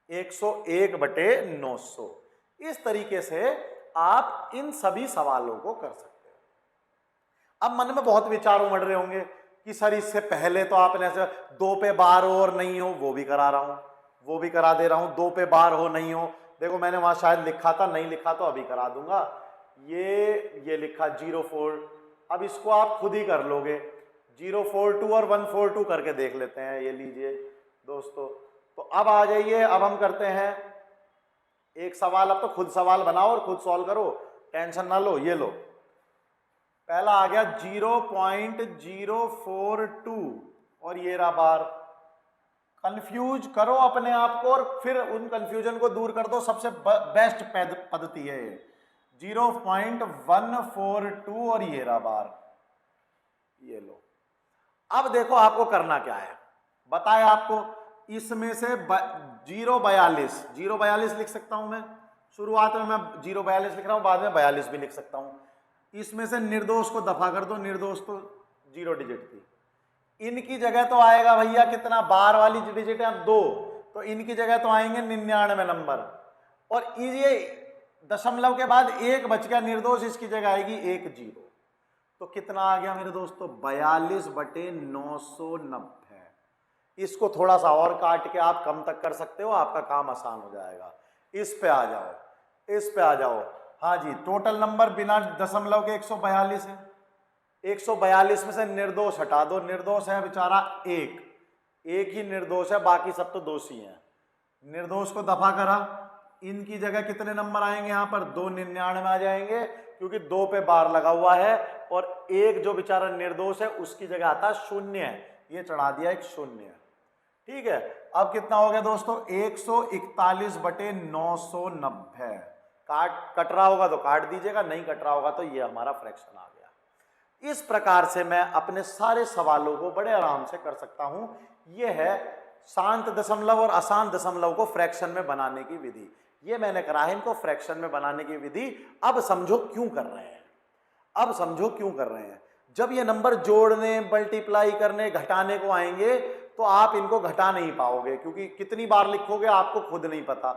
101 बटे 900। इस तरीके से आप इन सभी सवालों को कर सकते हो। अब मन में बहुत विचार उमड़ रहे होंगे कि सर इससे पहले तो आपने ऐसे 2 पे बार हो और नहीं हो, वो भी करा रहा हूं, वो भी करा दे रहा हूं, 2 पे बार हो नहीं हो। देखो मैंने वहां शायद लिखा था, नहीं लिखा तो अभी करा दूंगा। ये लिखा 0-4, अब इसको आप खुद ही कर लोगे। 0-4-2 और 1-4-2 करके देख लेते हैं। ये लीजिए दोस्तों, तो अब आ जाइए, अब हम करते हैं एक सवाल। अब तो खुद सवाल बनाओ और खुद सॉल्व करो, टेंशन ना लो। ये लो, पहला आ गया 0.042 और ये रहा बार। कंफ्यूज करो अपने आप को और फिर उन कंफ्यूजन को दूर कर दो। सबसे बेस्ट पद्धति है ये, 0.142 और ये रहा बार। ये लो, अब देखो आपको करना क्या है, बताया आपको। इसमें से 0.42 लिख सकता हूं मैं, शुरुआत में मैं 0.42 लिख रहा हूं, बाद में 42 भी लिख सकता हूं। इसमें से निर्दोष को दफा कर दो, निर्दोष तो 0 डिजिट थी, इनकी जगह तो आएगा भैया कितना, बार वाली डिजिट है 2, तो इनकी जगह तो आएंगे 99 नंबर, और ये दशमलव के बाद 1 बच गया निर्दोष, इसकी जगह आएगी 1 0। तो कितना आ गया मेरे दोस्तों, 42 बटे 990। इसको थोड़ा सा और काट के आप कम तक कर सकते हो, आपका काम आसान हो जाएगा। इस पे आ जाओ, इस पे आ जाओ। हाँ जी, टोटल नंबर बिना दशमलव के 142 है। 142 में से निर्दोष हटा दो, निर्दोष है बेचारा एक ही निर्दोष है, बाकी सब तो दोषी हैं। निर्दोष को दफा करा, इनकी जगह कितने नंबर आएंगे, यहाँ पर 299 आ जाएंगे, क्योंकि 2 पे बार लगा हुआ है, और एक जो बेचारा निर्दोष है उसकी जगह आता 0 है, ये चढ़ा दिया एक 0। ठीक है, अब कितना हो गया दोस्तों, 141 बटे 990। कट रहा होगा तो काट दीजिएगा, नहीं कट रहा होगा तो ये हमारा फ्रैक्शन आ गया। इस प्रकार से मैं अपने सारे सवालों को बड़े आराम से कर सकता हूं। यह है शांत दशमलव और अशांत दशमलव को फ्रैक्शन में बनाने की विधि। ये मैंने करा है इनको फ्रैक्शन में बनाने की विधि। अब समझो क्यों कर रहे हैं, अब समझो क्यों कर रहे हैं। जब ये नंबर जोड़ने, मल्टीप्लाई करने, घटाने को आएंगे तो आप इनको घटा नहीं पाओगे, क्योंकि कितनी बार लिखोगे आपको खुद नहीं पता।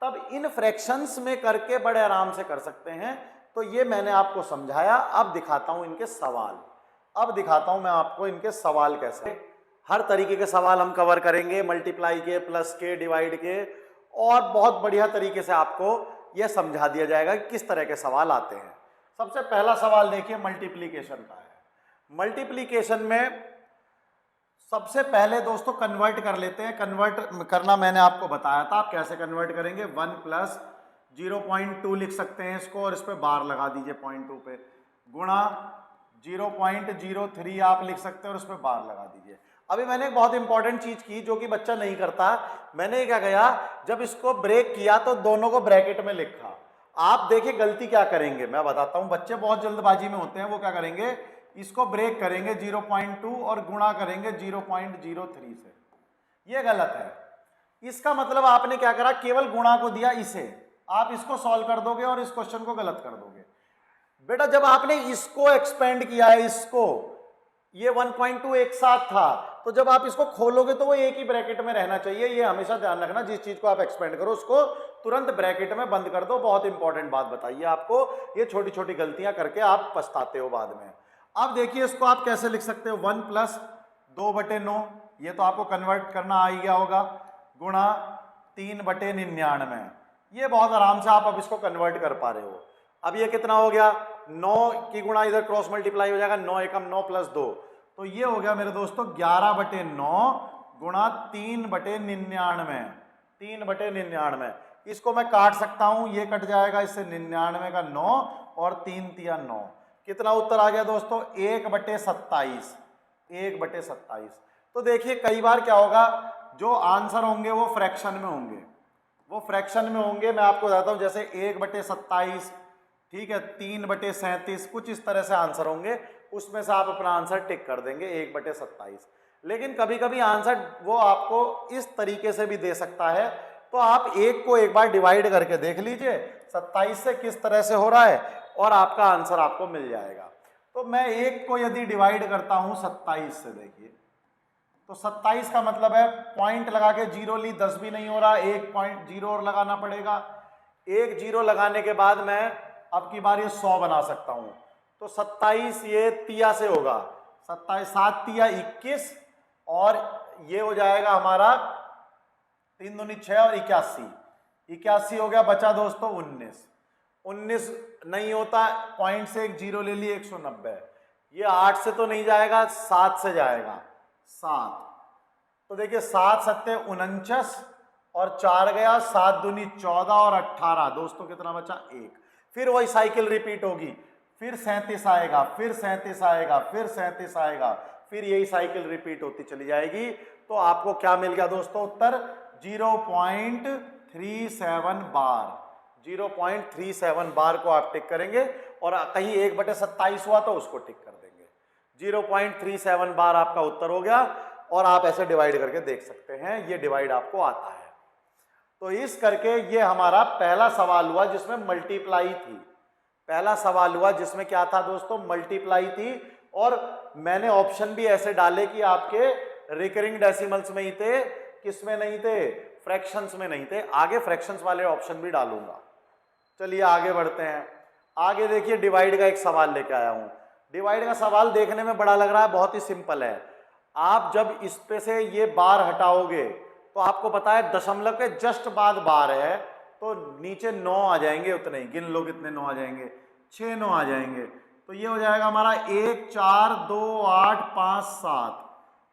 तब इन फ्रैक्शंस में करके बड़े आराम से कर सकते हैं। तो ये मैंने आपको समझाया। अब दिखाता हूं इनके सवाल, अब दिखाता हूं मैं आपको इनके सवाल कैसे। हर तरीके के सवाल हम कवर करेंगे, मल्टीप्लाई के, प्लस के, डिवाइड के, और बहुत बढ़िया तरीके से आपको यह समझा दिया जाएगा कि किस तरह के सवाल आते हैं। सबसे पहला सवाल देखिए, मल्टीप्लीकेशन का है। मल्टीप्लीकेशन में सबसे पहले दोस्तों कन्वर्ट कर लेते हैं। कन्वर्ट करना मैंने आपको बताया था, आप कैसे कन्वर्ट करेंगे। 1 प्लस 0.2 लिख सकते हैं इसको, और इस पे बार लगा दीजिए 0.2 पे, गुणा 0.03 आप लिख सकते हैं और उस पर बार लगा दीजिए। अभी मैंने एक बहुत इंपॉर्टेंट चीज की जो कि बच्चा नहीं करता। मैंने क्या किया, जब इसको ब्रेक किया तो दोनों को ब्रैकेट में लिखा। आप देखिए गलती क्या करेंगे, मैं बताता हूं। बच्चे बहुत जल्दबाजी में होते हैं, वो क्या करेंगे, इसको ब्रेक करेंगे 0.2 और गुणा करेंगे 0.03 से। ये गलत है। इसका मतलब आपने क्या करा, केवल गुणा को दिया इसे, आप इसको सॉल्व कर दोगे और इस क्वेश्चन को गलत कर दोगे। बेटा जब आपने इसको एक्सपेंड किया है, इसको, ये 1.2 एक साथ था, तो जब आप इसको खोलोगे तो वो एक ही ब्रैकेट में रहना चाहिए। ये हमेशा ध्यान रखना, जिस चीज को आप एक्सपेंड करो उसको तुरंत ब्रैकेट में बंद कर दो। बहुत इंपॉर्टेंट बात बताइए आपको, ये छोटी छोटी गलतियां करके आप पछताते हो बाद में। अब देखिए इसको आप कैसे लिख सकते हो, 1 प्लस 2/9, ये तो आपको कन्वर्ट करना आ ही गया होगा, गुणा 3/99। ये बहुत आराम से आप अब इसको कन्वर्ट कर पा रहे हो। अब ये कितना हो गया, 9 की गुणा इधर क्रॉस मल्टीप्लाई हो जाएगा, 9 एकम 9 प्लस 2, तो ये हो गया मेरे दोस्तों 11/9 गुणा 3/99। 3/99 इसको मैं काट सकता हूं, ये कट जाएगा इससे, 99 का 9 और 3 तिया 9। कितना उत्तर आ गया दोस्तों, 1/27। 1/27। तो देखिए कई बार क्या होगा, जो आंसर होंगे वो फ्रैक्शन में होंगे, वो फ्रैक्शन में होंगे। मैं आपको बताता हूं, जैसे 1/27, ठीक है, 3/37 कुछ इस तरह से आंसर होंगे, उसमें से आप अपना आंसर टिक कर देंगे 1/27। लेकिन कभी कभी आंसर वो आपको इस तरीके से भी दे सकता है, तो आप एक को एक बार डिवाइड करके देख लीजिए 27 से किस तरह से हो रहा है और आपका आंसर आपको मिल जाएगा। तो मैं एक को यदि डिवाइड करता हूं 27 से, देखिए तो 27 का मतलब है पॉइंट लगा के जीरो ली, 10 भी नहीं हो रहा, एक पॉइंट जीरो और लगाना पड़ेगा। एक जीरो लगाने के बाद मैं अब की बार ये 100 बना सकता हूं। तो 27 ये तिया से होगा, 27 7 तिया 21 और ये हो जाएगा हमारा 3 दूनी 6 और 81 हो गया, बचा दोस्तों 19 नहीं होता, पॉइंट से एक जीरो ले लिए 190। ये 8 से तो नहीं जाएगा, 7 से जाएगा, 7। तो देखिए 7 सत्ते 49 और 4 गया, 7 दूनी 14 और 18, दोस्तों कितना बचा 1। फिर वही साइकिल रिपीट होगी, फिर 37 आएगा, फिर 37 आएगा, फिर 37 आएगा, फिर यही साइकिल रिपीट होती चली जाएगी। तो आपको क्या मिल गया दोस्तों उत्तर 0.37 बार। 0.37 बार को आप टिक करेंगे और कहीं 1/27 हुआ तो उसको टिक कर देंगे। 0.37 बार आपका उत्तर हो गया और आप ऐसे डिवाइड करके देख सकते हैं, ये डिवाइड आपको आता है। तो इस करके ये हमारा पहला सवाल हुआ जिसमें मल्टीप्लाई थी। पहला सवाल हुआ जिसमें क्या था दोस्तों, मल्टीप्लाई थी। और मैंने ऑप्शन भी ऐसे डाले कि आपके रिकरिंग डेसिमल्स में ही थे, किसमें नहीं थे, फ्रैक्शंस में नहीं थे। आगे फ्रैक्शंस वाले ऑप्शन भी डालूंगा। चलिए आगे बढ़ते हैं। आगे देखिए डिवाइड का एक सवाल लेके आया हूं। डिवाइड का सवाल देखने में बड़ा लग रहा है, बहुत ही सिंपल है। आप जब इस पे से ये बार हटाओगे तो आपको पता है दशमलव के जस्ट बाद बार है, तो नीचे 9 आ जाएंगे, उतने ही गिन लो कितने 9 आ जाएंगे, 6 9 आ जाएंगे। तो ये हो जाएगा हमारा 1 4 2 8 5 7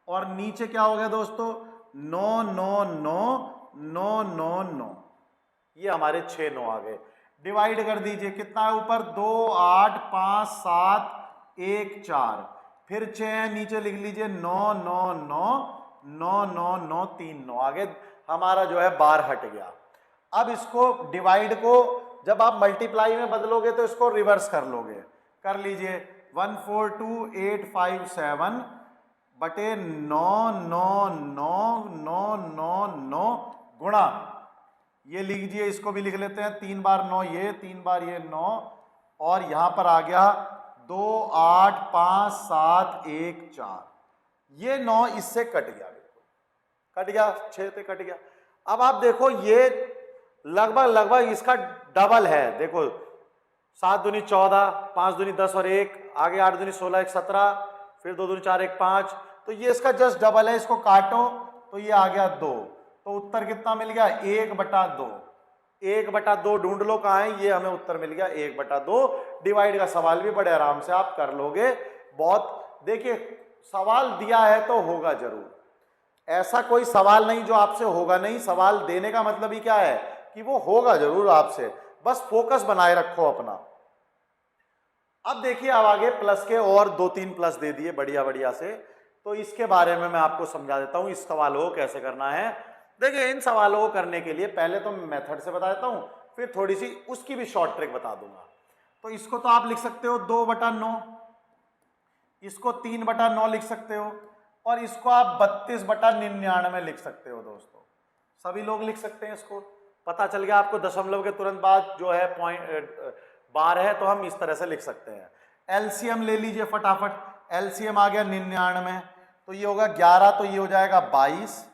और नीचे क्या हो गया दोस्तों 9 9 9 9 9 9, ये हमारे 6 9 आ गए। डिवाइड कर दीजिए, कितना है ऊपर 2 8 5 7 1 4, फिर 6 नीचे लिख लीजिए 9 9 9 9 9 9 3 9 आगे हमारा जो है बार हट गया। अब इसको डिवाइड को जब आप मल्टीप्लाई में बदलोगे तो इसको रिवर्स कर लोगे, कर लीजिए 142857 बटे 9 9 9 9 9 9 गुणा, ये लीजिए इसको भी लिख लेते हैं 3 बार 9 ये 3 बार ये 9 और यहां पर आ गया 2 8 5 7 1 4, ये 9 इससे कट गया, बिल्कुल कट गया, 6 से कट गया। अब आप देखो ये लगभग इसका डबल है, देखो 7 दूनी 14 5 दूनी 10 और 1 आगे 8 दूनी 16 1 17 फिर 2 दूनी 4 1 5, तो ये इसका जस्ट डबल है, इसको काटो तो ये आ गया 2। तो उत्तर कितना मिल गया 1/2। 1/2 ढूंढ लो कहाँ है, ये हमें उत्तर मिल गया 1/2। डिवाइड का सवाल भी बड़े आराम से आप कर लोगे। बहुत देखिए सवाल दिया है तो होगा जरूर, ऐसा कोई सवाल नहीं जो आपसे होगा नहीं। सवाल देने का मतलब ही क्या है कि वो होगा जरूर आपसे, बस फोकस बनाए रखो अपना। अब देखिए अब आगे प्लस के और 2-3 प्लस दे दिए बढ़िया बढ़िया से, तो इसके बारे में मैं आपको समझा देता हूं इस सवालों को कैसे करना है। देखिए इन सवालों को करने के लिए पहले तो मैं मेथड से बता देता हूं, फिर थोड़ी सी उसकी भी शॉर्ट ट्रिक बता दूंगा। तो इसको तो आप लिख सकते हो 2/9, इसको 3/9 लिख सकते हो और इसको आप 32/99 लिख सकते हो। दोस्तों सभी लोग लिख सकते हैं, इसको पता चल गया आपको दशमलव के तुरंत बाद जो है पॉइंट बार है, तो हम इस तरह से लिख सकते हैं। एलसीएम ले लीजिए फटाफट, एलसीएम आ गया 99, तो ये होगा 11, तो ये हो जाएगा 22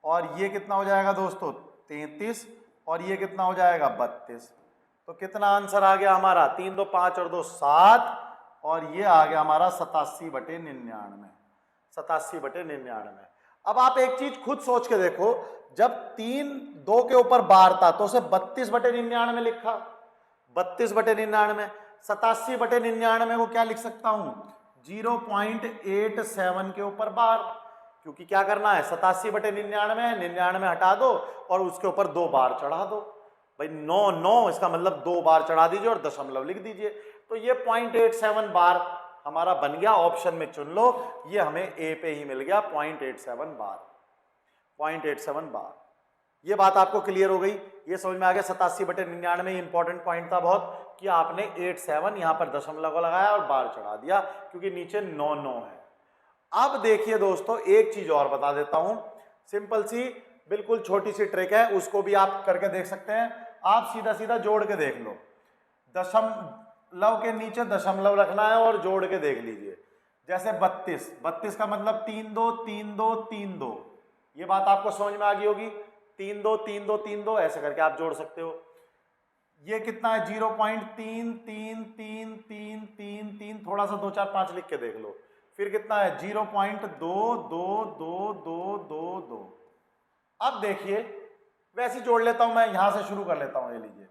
और ये कितना हो जाएगा दोस्तों 33 और ये कितना हो जाएगा 32। तो कितना आंसर आ गया हमारा 3 2 5 और 2 7 और ये आ गया हमारा 87/99। 87/99। अब आप एक चीज खुद सोच के देखो, जब 3 2 के ऊपर बार था तो उसे 32/99 लिखा, 32/99। 87/99 को क्या लिख सकता हूं 0.87 के ऊपर बार, क्योंकि क्या करना है 87/99 है, 99 हटा दो और उसके ऊपर 2 बार चढ़ा दो। भाई 9 9 इसका मतलब 2 बार चढ़ा दीजिए और दशमलव लिख दीजिए, तो ये 0.87 बार हमारा बन गया। ऑप्शन में चुन लो, ये हमें ए पे ही मिल गया 0.87 बार। 0.87 बार, ये बात आपको क्लियर हो गई, ये समझ में आ गया। 87/99 इंपॉर्टेंट पॉइंट था बहुत, कि आपने 87 यहाँ पर दशमलव लगाया और बार चढ़ा दिया, क्योंकि नीचे 9 है। अब देखिए दोस्तों, एक चीज और बता देता हूं, सिंपल सी बिल्कुल छोटी सी ट्रिक है, उसको भी आप करके देख सकते हैं। आप सीधा सीधा जोड़ के देख लो, दशमलव के नीचे दशमलव रखना है और जोड़ के देख लीजिए। जैसे 32 का मतलब 3 2 3 2 3 2, ये बात आपको समझ में आ गई होगी। 3 2 3 2 3 2 ऐसे करके आप जोड़ सकते हो। ये कितना है 0.3333333, थोड़ा सा 2 4 5 लिख के देख लो। फिर कितना है 0.2222222। अब देखिए वैसे जोड़ लेता हूं मैं, यहां से शुरू कर लेता हूं। ये लीजिए,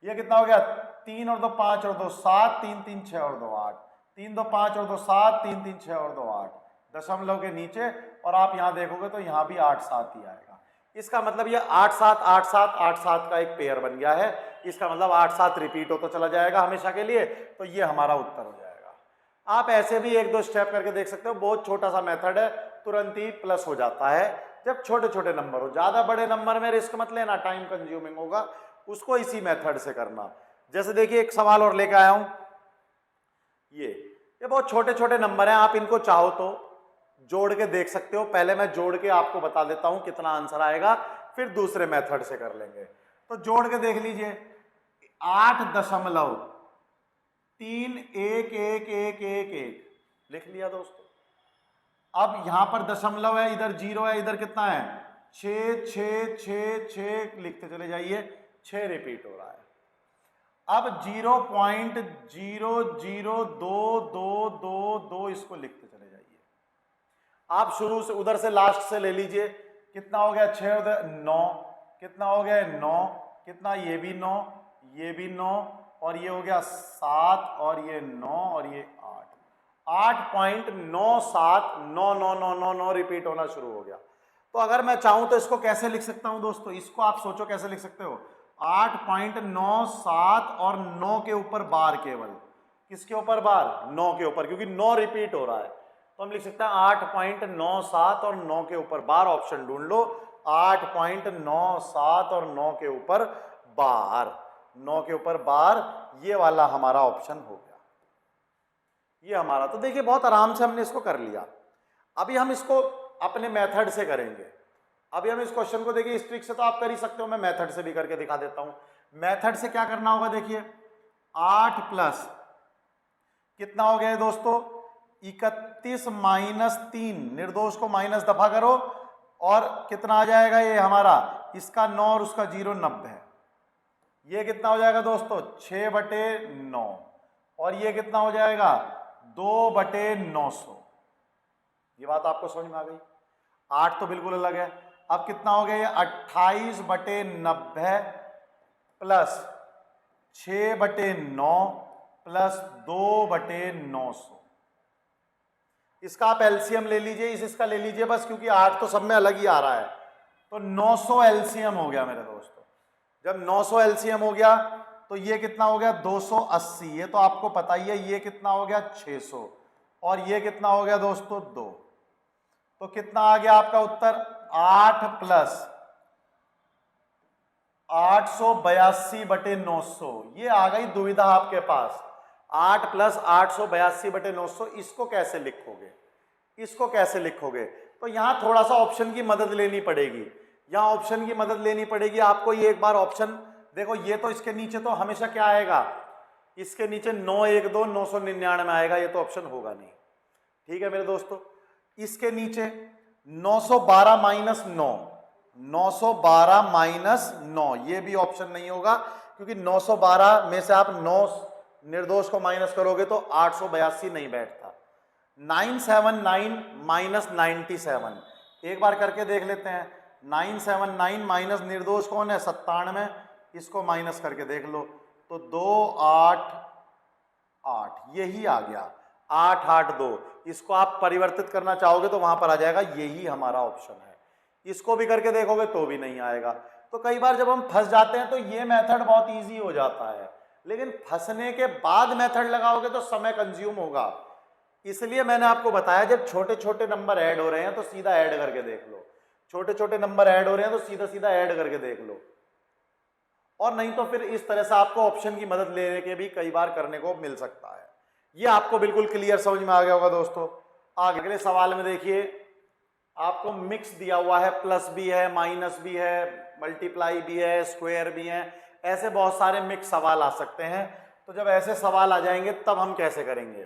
ये कितना हो गया 3 और 2 5 और 2 7, 3 3 6 और 2 8, 3 2 5 और 2 7, 3 3 6 और 2 8, दशमलव के नीचे। और आप यहां देखोगे तो यहां भी 8 7 ही आएगा। इसका मतलब ये 8 7 8 7 8 7 का एक पेयर बन गया है। इसका मतलब 8 7 रिपीट होता चला जाएगा हमेशा के लिए, तो ये हमारा उत्तर हो जाएगा। आप ऐसे भी 1 2 स्टेप करके देख सकते हो, बहुत छोटा सा मेथड है, तुरंत ही प्लस हो जाता है जब छोटे छोटे नंबर हो। ज्यादा बड़े नंबर में रिस्क मत लेना, टाइम कंज्यूमिंग होगा, उसको इसी मेथड से करना। जैसे देखिए एक सवाल और लेके आया हूं, ये बहुत छोटे छोटे नंबर हैं, आप इनको चाहो तो जोड़ के देख सकते हो। पहले मैं जोड़ के आपको बता देता हूं कितना आंसर आएगा, फिर दूसरे मेथड से कर लेंगे। तो जोड़ के देख लीजिए, 8.311111 लिख लिया दोस्तों। अब यहां पर दशमलव है, इधर 0 है, इधर कितना है 6 6 6 6, लिखते चले जाइए, 6 रिपीट हो रहा है। अब 0.002222, इसको लिखते चले जाइए। आप शुरू से उधर से लास्ट से ले लीजिए, कितना हो गया 6 उधर 9, कितना हो गया 9, कितना ये भी 9, ये भी 9, और ये हो गया 7, और ये 9, और ये 8। 8.979999 रिपीट होना शुरू हो गया। तो अगर मैं चाहूं तो इसको कैसे लिख सकता हूं दोस्तों, इसको आप सोचो कैसे लिख सकते हो। 8.97 और 9 के ऊपर बार, केवल किसके ऊपर बार 9 के ऊपर, क्योंकि 9 रिपीट हो रहा है, तो हम लिख सकते हैं 8.97 और 9 के ऊपर बार। ऑप्शन ढूंढ लो, 8.97 और 9 के ऊपर बार, 9 के ऊपर बार, ये वाला हमारा ऑप्शन हो गया, ये हमारा। तो देखिए बहुत आराम से हमने इसको कर लिया। अभी हम इसको अपने मेथड से करेंगे। अभी हम इस क्वेश्चन को देखिए, इस ट्रिक से तो आप कर ही सकते हो, मैं मेथड से भी करके दिखा देता हूं। मेथड से क्या करना होगा, देखिए 8 प्लस कितना हो गया है दोस्तों 31 माइनस 3, निर्दोष को माइनस दफा करो, और कितना आ जाएगा ये हमारा, इसका 9 और उसका 0 90 है। ये कितना हो जाएगा दोस्तों 6/9, और ये कितना हो जाएगा 2/900। ये बात आपको समझ में आ गई। 8 तो बिल्कुल अलग है। अब कितना हो गया ये 28/90 प्लस 6/9 प्लस 2/900। इसका आप एलसीएम ले लीजिए, इसका ले लीजिए बस, क्योंकि 8 तो सब में अलग ही आ रहा है। तो 900 एलसीएम हो गया मेरे दोस्तों। जब 900 एलसीएम हो गया तो ये कितना हो गया 280, ये तो आपको पता ही है। ये कितना हो गया 600, और ये कितना हो गया दोस्तों 2। तो कितना आ गया आपका उत्तर 8 प्लस 882/900। ये आ गई दुविधा आपके पास, 8 प्लस 882/900। इसको कैसे लिखोगे, इसको कैसे लिखोगे? तो यहां थोड़ा सा ऑप्शन की मदद लेनी पड़ेगी, यहां ऑप्शन की मदद लेनी पड़ेगी आपको। ये एक बार ऑप्शन देखो, ये तो इसके नीचे तो हमेशा क्या आएगा, इसके नीचे 912 999 आएगा, ये तो ऑप्शन होगा नहीं। ठीक है मेरे दोस्तों, इसके नीचे 912 माइनस 9, 912 माइनस 9, ये भी ऑप्शन नहीं होगा, क्योंकि 912 में से आप 9 निर्दोष को माइनस करोगे तो 882 नहीं बैठता। 979 माइनस 97, एक बार करके देख लेते हैं। 979 माइनस निर्दोष कौन है 97, इसको माइनस करके देख लो तो 288, यही आ गया 882। इसको आप परिवर्तित करना चाहोगे तो वहां पर आ जाएगा, यही हमारा ऑप्शन है। इसको भी करके देखोगे तो भी नहीं आएगा। तो कई बार जब हम फंस जाते हैं तो ये मेथड बहुत इजी हो जाता है, लेकिन फंसने के बाद मेथड लगाओगे तो समय कंज्यूम होगा। इसलिए मैंने आपको बताया, जब छोटे छोटे नंबर ऐड हो रहे हैं तो सीधा ऐड करके देख लो, छोटे छोटे नंबर ऐड हो रहे हैं तो सीधा सीधा ऐड करके देख लो। और नहीं तो फिर इस तरह से आपको ऑप्शन की मदद लेने के भी कई बार करने को मिल सकता है। ये आपको बिल्कुल क्लियर समझ में आ गया होगा दोस्तों। आगे अगले सवाल में देखिए, आपको मिक्स दिया हुआ है, प्लस भी है, माइनस भी है, मल्टीप्लाई भी है, स्क्वायर भी है, ऐसे बहुत सारे मिक्स सवाल आ सकते हैं। तो जब ऐसे सवाल आ जाएंगे तब हम कैसे करेंगे,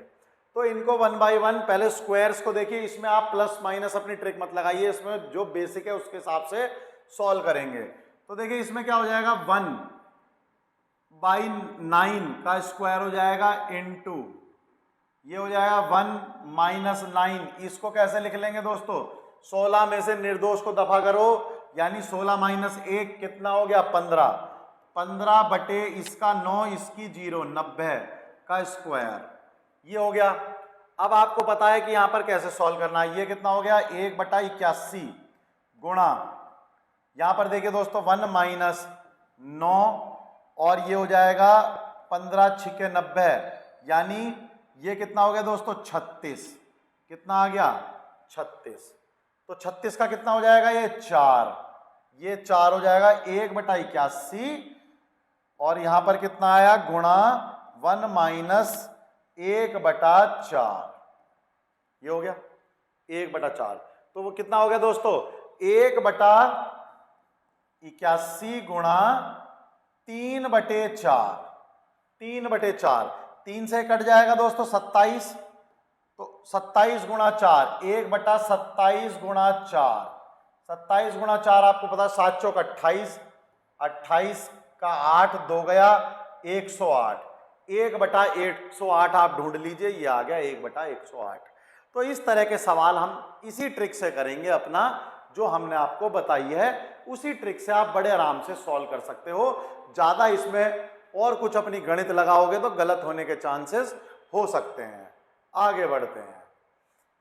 तो इनको वन बाय वन पहले स्क्वायर्स को देखिए, इसमें आप प्लस माइनस अपनी ट्रिक मत लगाइए, इसमें जो बेसिक है उसके हिसाब से सॉल्व करेंगे। तो देखिए इसमें क्या हो जाएगा, 1/9 का स्क्वायर हो जाएगा इनटू, ये हो जाएगा 1 - 9। इसको कैसे लिख लेंगे दोस्तों, 16 में से निर्दोष को दफा करो, यानी 16 - 1 कितना हो गया, 15। 15 बटे इसका 9, इसकी 0, 90 का स्क्वायर, ये हो गया। अब आपको पता है कि यहां पर कैसे सॉल्व करना है। ये कितना हो गया, 1/81 गुणा, यहां पर देखिए दोस्तों 1 - 9 और ये हो जाएगा 15 × 6 = 90, यानी ये कितना हो गया दोस्तों, 36। कितना आ गया, 36। तो 36 का कितना हो जाएगा, ये 4, ये 4 हो जाएगा 1/81 और यहां पर कितना आया, गुणा 1 - 1/4, ये हो गया 1/4। तो वो कितना हो गया दोस्तों, 1/81 गुणा 3/4, 3/4, 3 से कट जाएगा दोस्तों 27, तो 27 गुणा 4, 1/27 गुणा 4, 27 गुणा 4 आपको पता, 7 चौक 28, 28 का 8 2 गया 108, 1/108 आप ढूंढ लीजिए, ये आ गया 1/108। तो इस तरह के सवाल हम इसी ट्रिक से करेंगे, अपना जो हमने आपको बताई है उसी ट्रिक से आप बड़े आराम से सॉल्व कर सकते हो। ज़्यादा इसमें और कुछ अपनी गणित लगाओगे तो गलत होने के चांसेस हो सकते हैं। आगे बढ़ते हैं,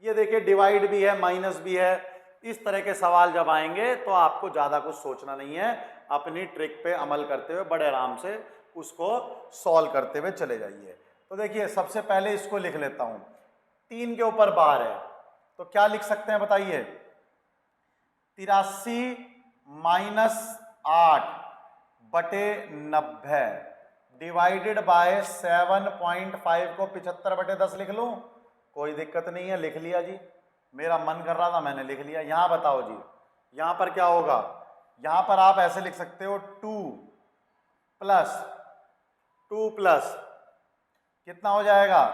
ये देखिए डिवाइड भी है, माइनस भी है। इस तरह के सवाल जब आएंगे तो आपको ज़्यादा कुछ सोचना नहीं है, अपनी ट्रिक पे अमल करते हुए बड़े आराम से उसको सॉल्व करते हुए चले जाइए। तो देखिए सबसे पहले इसको लिख लेता हूँ, 3 के ऊपर बार है तो क्या लिख सकते हैं बताइए, 83 - 8/90 डिवाइडेड बाय 7.5 को 75/10 लिख लूं, कोई दिक्कत नहीं है, लिख लिया जी, मेरा मन कर रहा था मैंने लिख लिया। यहां बताओ जी, यहां पर क्या होगा, यहां पर आप ऐसे लिख सकते हो 2 प्लस कितना हो जाएगा,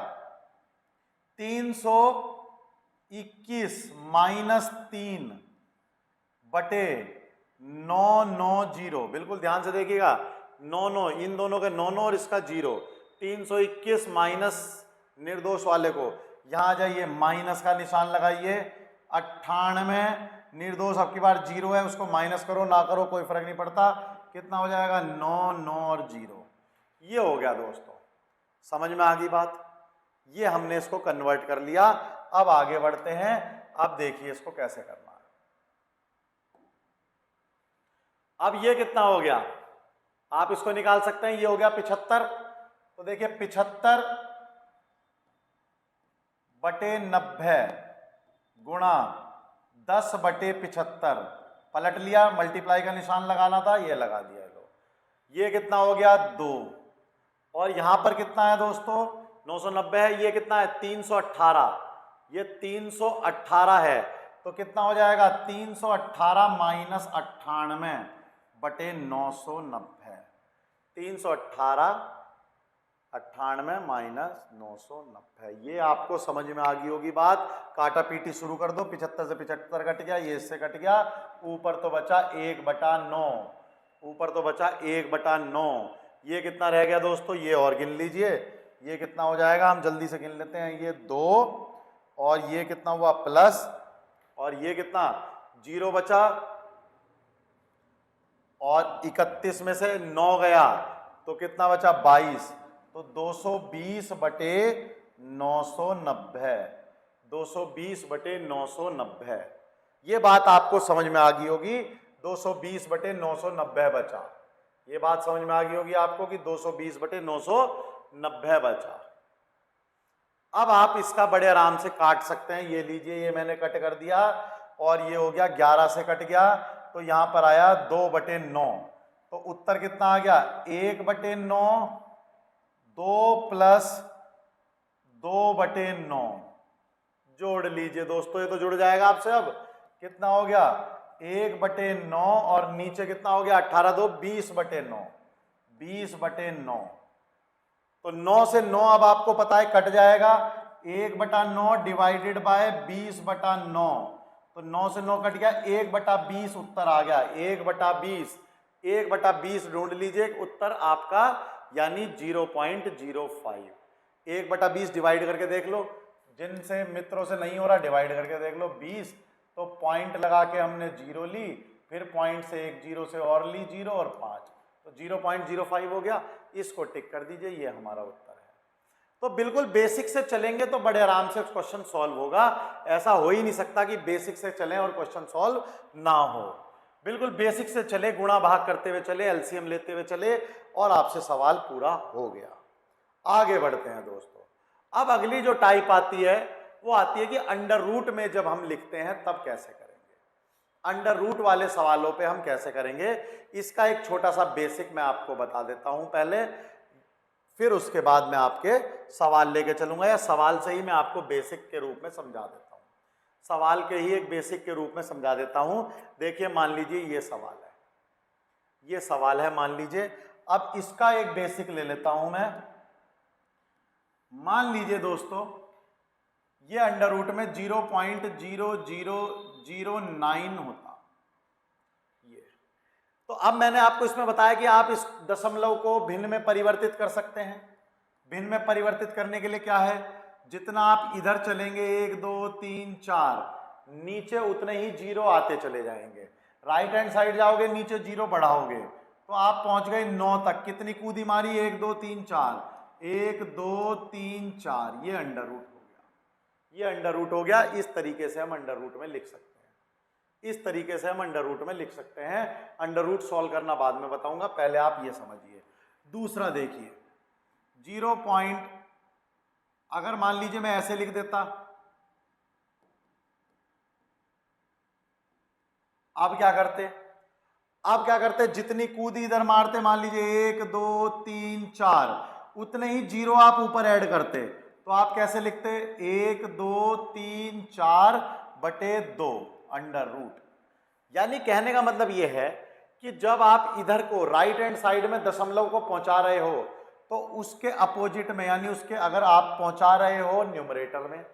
321 - 3/990, बिल्कुल ध्यान से देखिएगा, 9 इन दोनों के 9 और इसका 0, 321 माइनस निर्दोष वाले को, यहां आ जाइए माइनस का निशान लगाइए, 98 निर्दोष अब की बार 0 है, उसको माइनस करो ना करो कोई फर्क नहीं पड़ता, कितना हो जाएगा 9 9 और 0, ये हो गया दोस्तों। समझ में आ गई बात, ये हमने इसको कन्वर्ट कर लिया। अब आगे बढ़ते हैं, अब देखिए इसको कैसे करना है। अब ये कितना हो गया, आप इसको निकाल सकते हैं, ये हो गया 75। तो देखिए 75/90 गुणा 10/75, पलट लिया, मल्टीप्लाई का निशान लगाना था, ये लगा दिया लो, ये कितना हो गया 2, और यहां पर कितना है दोस्तों 990 है, ये कितना है 318, ये 318 है, तो कितना हो जाएगा 318 - 98/990, 318 98 - 990, ये आपको समझ में आ गई होगी बात। काटा पीटी शुरू कर दो, 75 से 75 कट गया, ये इससे कट गया, ऊपर तो बचा 1/9, ऊपर तो बचा 1/9, ये कितना रह गया दोस्तों, ये और गिन लीजिए, ये कितना हो जाएगा, हम जल्दी से गिन लेते हैं, ये 2 और ये कितना हुआ प्लस, और ये कितना 0 बचा, और 31 में से 9 गया तो कितना बचा 22, तो 220/990, 220/990, ये बात आपको समझ में आ गई होगी, 220/990 बचा, ये बात समझ में आ गई होगी आपको कि 220/990 बचा। अब आप इसका बड़े आराम से काट सकते हैं, ये लीजिए, ये मैंने कट कर दिया, और ये हो गया 11 से कट गया, तो यहां पर आया 2/9, तो उत्तर कितना आ गया 1/9, 2 प्लस 2/9। जोड़ लीजिए दोस्तों, ये तो जुड़ जाएगा आपसे। अब कितना हो गया 1/9 और नीचे कितना हो गया 18 2 20/9, 20/9। तो 9 से 9 अब आपको पता है कट जाएगा, 1/9 डिवाइडेड बाय 20/9, तो 9 से 9 कट गया, 1/20 उत्तर आ गया, 1/20। 1/20 ढूंढ लीजिए उत्तर आपका, यानी 0.05। 1/20 डिवाइड करके देख लो, जिनसे मित्रों से नहीं हो रहा डिवाइड करके देख लो 20, तो पॉइंट लगा के हमने 0 ली, फिर पॉइंट से एक 0 से और ली 0 और 5, तो 0.05 हो गया। इसको टिक कर दीजिए, ये हमारा उत्तर है। तो बिल्कुल बेसिक से चलेंगे तो बड़े आराम से क्वेश्चन सॉल्व होगा। ऐसा हो ही नहीं सकता कि बेसिक से चलें और क्वेश्चन सॉल्व ना हो। बिल्कुल बेसिक से चले, गुणा भाग करते हुए चले, एलसीएम लेते हुए चले, और आपसे सवाल पूरा हो गया। आगे बढ़ते हैं दोस्तों। अब अगली जो टाइप आती है वो आती है कि अंडर रूट में जब हम लिखते हैं तब कैसे करेंगे। अंडर रूट वाले सवालों पे हम कैसे करेंगे, इसका एक छोटा सा बेसिक मैं आपको बता देता हूं पहले, फिर उसके बाद मैं आपके सवाल लेके चलूंगा, या सवाल से ही मैं आपको बेसिक के रूप में समझा देता हूं। सवाल के ही एक बेसिक के रूप में समझा देता हूं। देखिए मान लीजिए ये सवाल है, ये सवाल है मान लीजिए। अब इसका एक बेसिक ले लेता हूं मैं। मान लीजिए दोस्तों ये अंडर रूट में 0.0009 होता ये। तो अब मैंने आपको इसमें बताया कि आप इस दशमलव को भिन्न में परिवर्तित कर सकते हैं। भिन्न में परिवर्तित करने के लिए क्या है, जितना आप इधर चलेंगे 1 2 3 4, नीचे उतने ही जीरो आते चले जाएंगे। राइट हैंड साइड जाओगे नीचे जीरो बढ़ाओगे, तो आप पहुंच गए 9 तक। कितनी कूदी मारी 1 2 3 4, 1 2 3 4, ये अंडर रूट हो गया, ये अंडर रूट हो गया। इस तरीके से हम अंडर रूट में लिख सकते हैं, इस तरीके से हम अंडर रूट में लिख सकते हैं। अंडर रूट सॉल्व करना बाद में बताऊंगा, पहले आप ये समझिए। दूसरा देखिए 0 पॉइंट, अगर मान लीजिए मैं ऐसे लिख देता, अब क्या करते, अब क्या करते, जितनी कूदी इधर मारते, मान लीजिए 1 2 3 4, उतने ही जीरो आप ऊपर ऐड करते, तो आप कैसे लिखते 1 2 3 4/2 अंडर रूट। यानी कहने का मतलब यह है कि जब आप इधर को राइट हैंड साइड में दशमलव को पहुंचा रहे हो, तो उसके अपोजिट में, यानी उसके अगर आप पहुंचा रहे हो न्यूमरेटर में,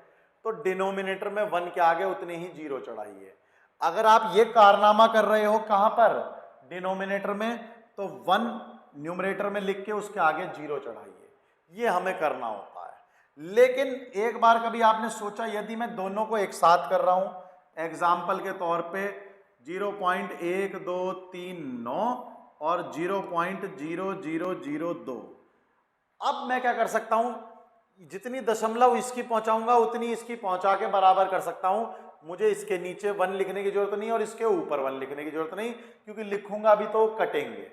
तो डिनोमिनेटर में 1 के आगे उतने ही जीरो चढ़ाइए। अगर आप ये कारनामा कर रहे हो कहां पर, डिनोमिनेटर में, तो 1 न्यूमरेटर में लिख के उसके आगे जीरो चढ़ाइए। ये हमें करना होता है। लेकिन एक बार कभी आपने सोचा, यदि मैं दोनों को एक साथ कर रहा हूं, एग्जाम्पल के तौर पे 0.1239 और 0.0002, अब मैं क्या कर सकता हूं, जितनी दशमलव इसकी पहुंचाऊंगा उतनी इसकी पहुंचा के बराबर कर सकता हूं। मुझे इसके नीचे 1 लिखने की जरूरत नहीं और इसके ऊपर 1 लिखने की जरूरत नहीं, क्योंकि लिखूंगा भी तो कटेंगे।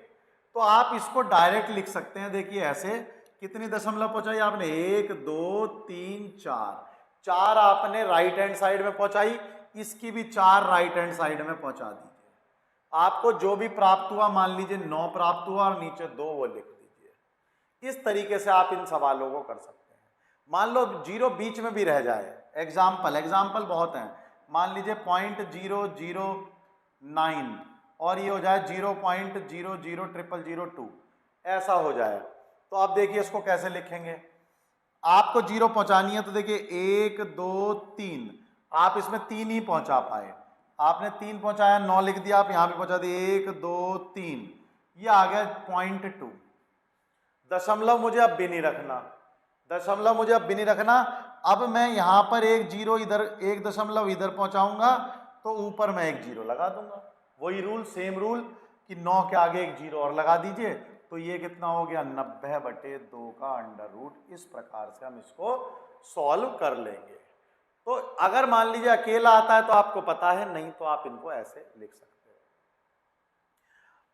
तो आप इसको डायरेक्ट लिख सकते हैं। देखिए ऐसे, कितनी दशमलव पहुंचाई आपने 1 2 3 4, 4 आपने राइट हैंड साइड में पहुंचाई, इसकी भी 4 राइट हैंड साइड में पहुंचा दीजिए। आपको जो भी प्राप्त हुआ, मान लीजिए 9 प्राप्त हुआ और नीचे 2 वो लिख दीजिए। इस तरीके से आप इन सवालों को कर सकते हैं। मान लो जीरो बीच में भी रह जाए, एग्जाम्पल बहुत हैं, मान लीजिए 0.009 और ये हो जाए 0.00002, ऐसा हो जाए, तो आप देखिए इसको कैसे लिखेंगे। आपको जीरो पहुंचानी है, तो देखिए 1 2 3, आप इसमें 3 ही पहुंचा पाए, आपने 3 पहुंचाया, 9 लिख दिया, आप यहां भी पहुंचा दिए 1 2 3, ये आ गया 0.2। दशमलव मुझे अब भी नहीं रखना, दशमलव मुझे अब भी नहीं रखना। अब मैं यहां पर एक जीरो इधर, एक दशमलव इधर पहुंचाऊंगा, तो ऊपर मैं एक जीरो लगा दूंगा। वही रूल, सेम रूल कि 9 के आगे एक जीरो और लगा दीजिए, तो ये कितना हो गया 90/2 का अंडर रूट। इस प्रकार से हम इसको सॉल्व कर लेंगे। तो अगर मान लीजिए अकेला आता है तो आपको पता है, नहीं तो आप इनको ऐसे लिख सकते हो।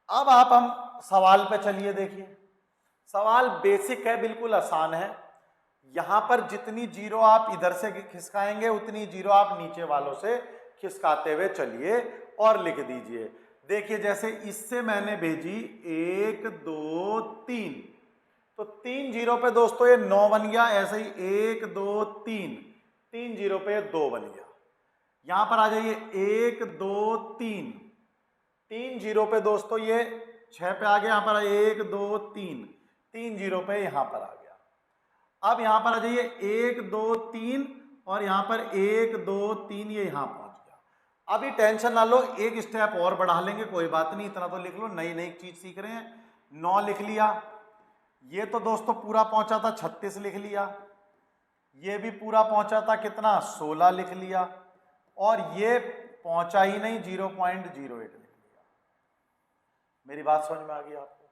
अब आप हम सवाल पे चलिए। देखिए सवाल बेसिक है, बिल्कुल आसान है। यहां पर जितनी जीरो आप इधर से खिसकाएंगे उतनी जीरो आप नीचे वालों से खिसकाते हुए चलिए और लिख दीजिए। देखिए जैसे इससे मैंने भेजी 1 2 3, तो 3 जीरो पे दोस्तों ये 9 बन गया। ऐसे ही 1 2 3, 3 जीरो पे 2 बन गया। यहां पर आ जाइए 1 2 3, 3 जीरो पे दोस्तों ये 6 पे आ गया। यहां पर 1 2 3, 3 जीरो पे यहां पर आ गया। अब यहां पर आ जाइए 1 2 3 और यहां पर 1 2 3, ये यहां पहुंच गया। अभी टेंशन ना लो, एक स्टेप और बढ़ा लेंगे, कोई बात नहीं, इतना तो लिख लो, नई नई चीज सीख रहे हैं। 9 लिख लिया। ये तो दोस्तों पूरा पहुंचा था 36 लिख लिया। ये भी पूरा पहुंचा था कितना 16 लिख लिया। और ये पहुंचा ही नहीं 0.08 लिख लिया। मेरी बात समझ में आ गई आपको?